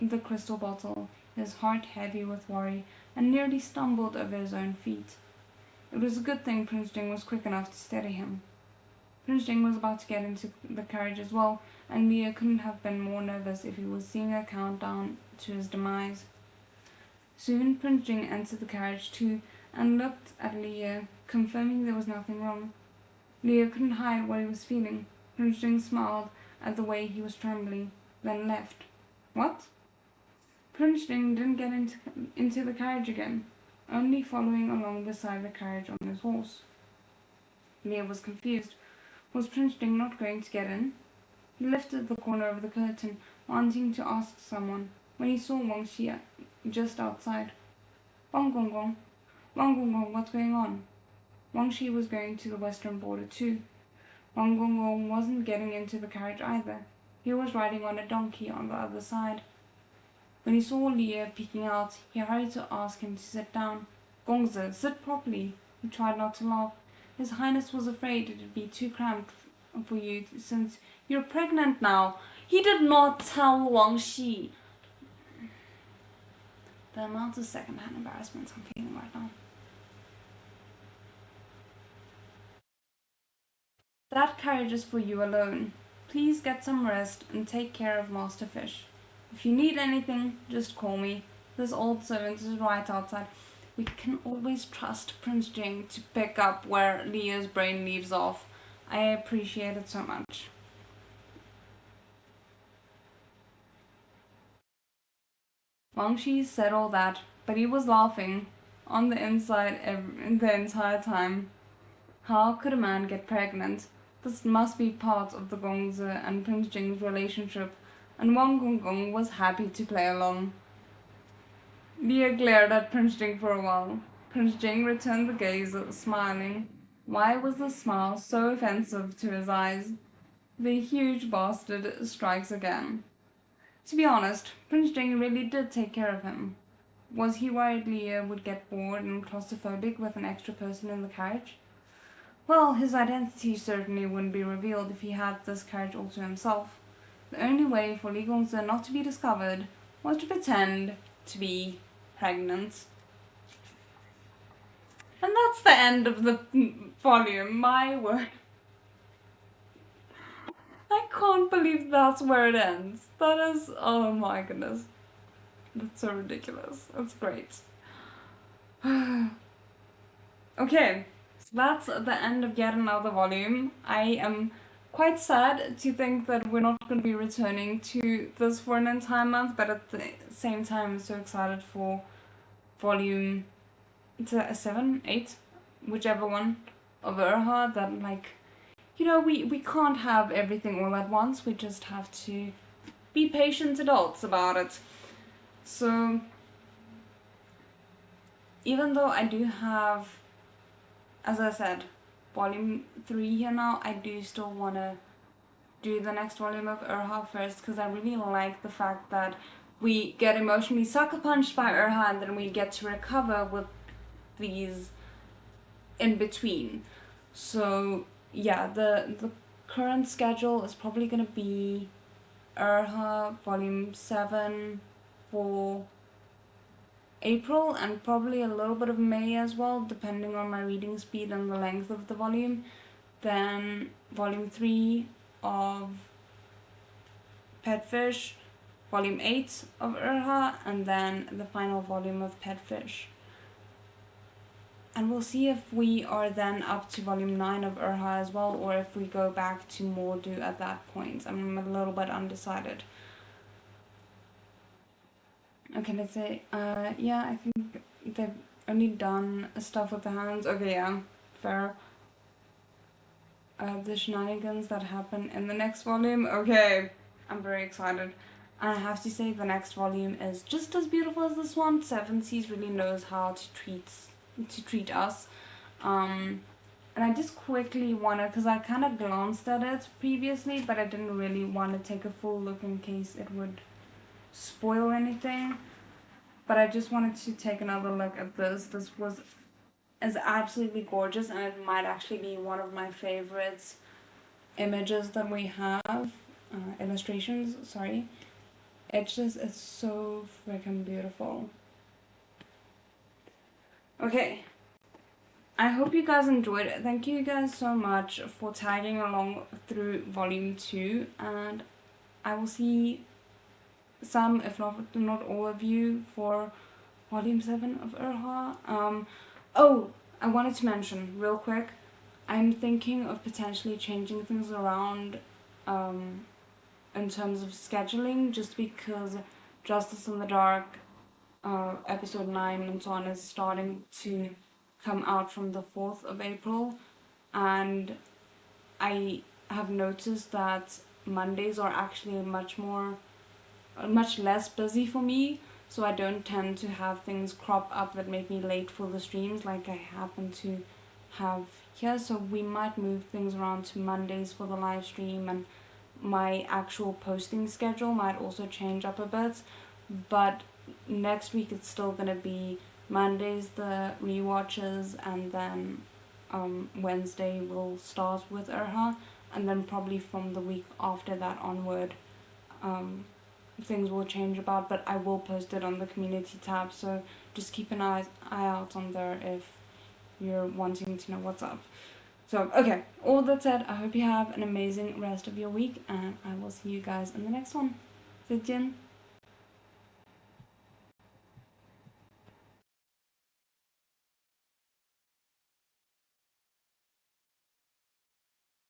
the crystal bottle, his heart heavy with worry, and nearly stumbled over his own feet. It was a good thing Prince Jing was quick enough to steady him. Prince Jing was about to get into the carriage as well, and Lia couldn't have been more nervous if he was seeing a countdown to his demise. Soon Prince Jing entered the carriage too, and looked at Lia, confirming there was nothing wrong. Lia couldn't hide what he was feeling. Prince Jing smiled at the way he was trembling, then left. What? Prince Jing didn't get into the carriage again, only following along beside the carriage on his horse. Lia was confused. Was Prince Jing not going to get in? He lifted the corner of the curtain, wanting to ask someone, when he saw Wang Shi just outside. Wang Gong, what's going on? Wang Shi was going to the western border too. Wang Gong wasn't getting into the carriage either. He was riding on a donkey on the other side. When he saw Lia peeking out, he hurried to ask him to sit down. Gongzi, sit properly. He tried not to laugh. His Highness was afraid it would be too cramped for you since you're pregnant now. He did not tell Wang Shi. The amount of second-hand embarrassment I'm feeling right now. That carriage is for you alone. Please get some rest and take care of Master Fish. If you need anything, just call me. This old servant is right outside. We can always trust Prince Jing to pick up where Leo's brain leaves off. I appreciate it so much. Wang Shi said all that, but he was laughing on the inside the entire time. How could a man get pregnant? This must be part of the Gongzi and Prince Jing's relationship, and Wang Gonggong was happy to play along. Leah glared at Prince Jing for a while. Prince Jing returned the gaze, smiling. Why was the smile so offensive to his eyes? The huge bastard strikes again. To be honest, Prince Jing really did take care of him. Was he worried Leah would get bored and claustrophobic with an extra person in the carriage? Well, his identity certainly wouldn't be revealed if he had this carriage all to himself. The only way for Li Gongzi not to be discovered was to pretend to be pregnant. And that's the end of the volume, my word. I can't believe that's where it ends. That is, oh my goodness. That's so ridiculous. That's great. Okay, so that's the end of yet another volume. I am quite sad to think that we're not going to be returning to this for an entire month, but at the same time, I'm so excited for volume 7, 8, whichever one of Urha, that, like, you know, we can't have everything all at once. We just have to be patient adults about it. So, even though I do have, as I said, volume 3 here now, I do still want to do the next volume of Urha first, because I really like the fact that we get emotionally sucker punched by Urha and then we get to recover with these in between. So yeah, the current schedule is probably going to be Urha volume 7 for April, and probably a little bit of May as well, depending on my reading speed and the length of the volume. Then volume 3 of Petfish, volume 8 of Urha, and then the final volume of Petfish. And we'll see if we are then up to volume 9 of Urha as well, or if we go back to Mordu at that point. I'm a little bit undecided. Okay, let's say, yeah, I think they've only done stuff with the hands. Okay, yeah, fair. The shenanigans that happen in the next volume. Okay, I'm very excited. And I have to say the next volume is just as beautiful as this one. Seven Seas really knows how to treat us. And I just quickly wanted, because I kind of glanced at it previously, but I didn't really want to take a full look in case it would spoil anything. But I just wanted to take another look at this. This is absolutely gorgeous, and it might actually be one of my favorites images that we have, illustrations, sorry. It's so freaking beautiful. Okay, I hope you guys enjoyed it. Thank you guys so much for tagging along through volume 2, and I will see some, if not all of you, for volume 7 of Urha. Oh, I wanted to mention real quick, I'm thinking of potentially changing things around in terms of scheduling, just because Justice in the Dark episode 9 and so on is starting to come out from the 4th of April, and I have noticed that Mondays are actually much less busy for me, so I don't tend to have things crop up that make me late for the streams like I happen to have here. So we might move things around to Mondays for the live stream, and my actual posting schedule might also change up a bit, but next week it's still going to be Mondays the rewatches, and then Wednesday we'll start with Urha, and then probably from the week after that onward things will change about, but I will post it on the community tab, so just keep an eye out on there if you're wanting to know what's up. So, okay, all that said, I hope you have an amazing rest of your week, and I will see you guys in the next one. 再见。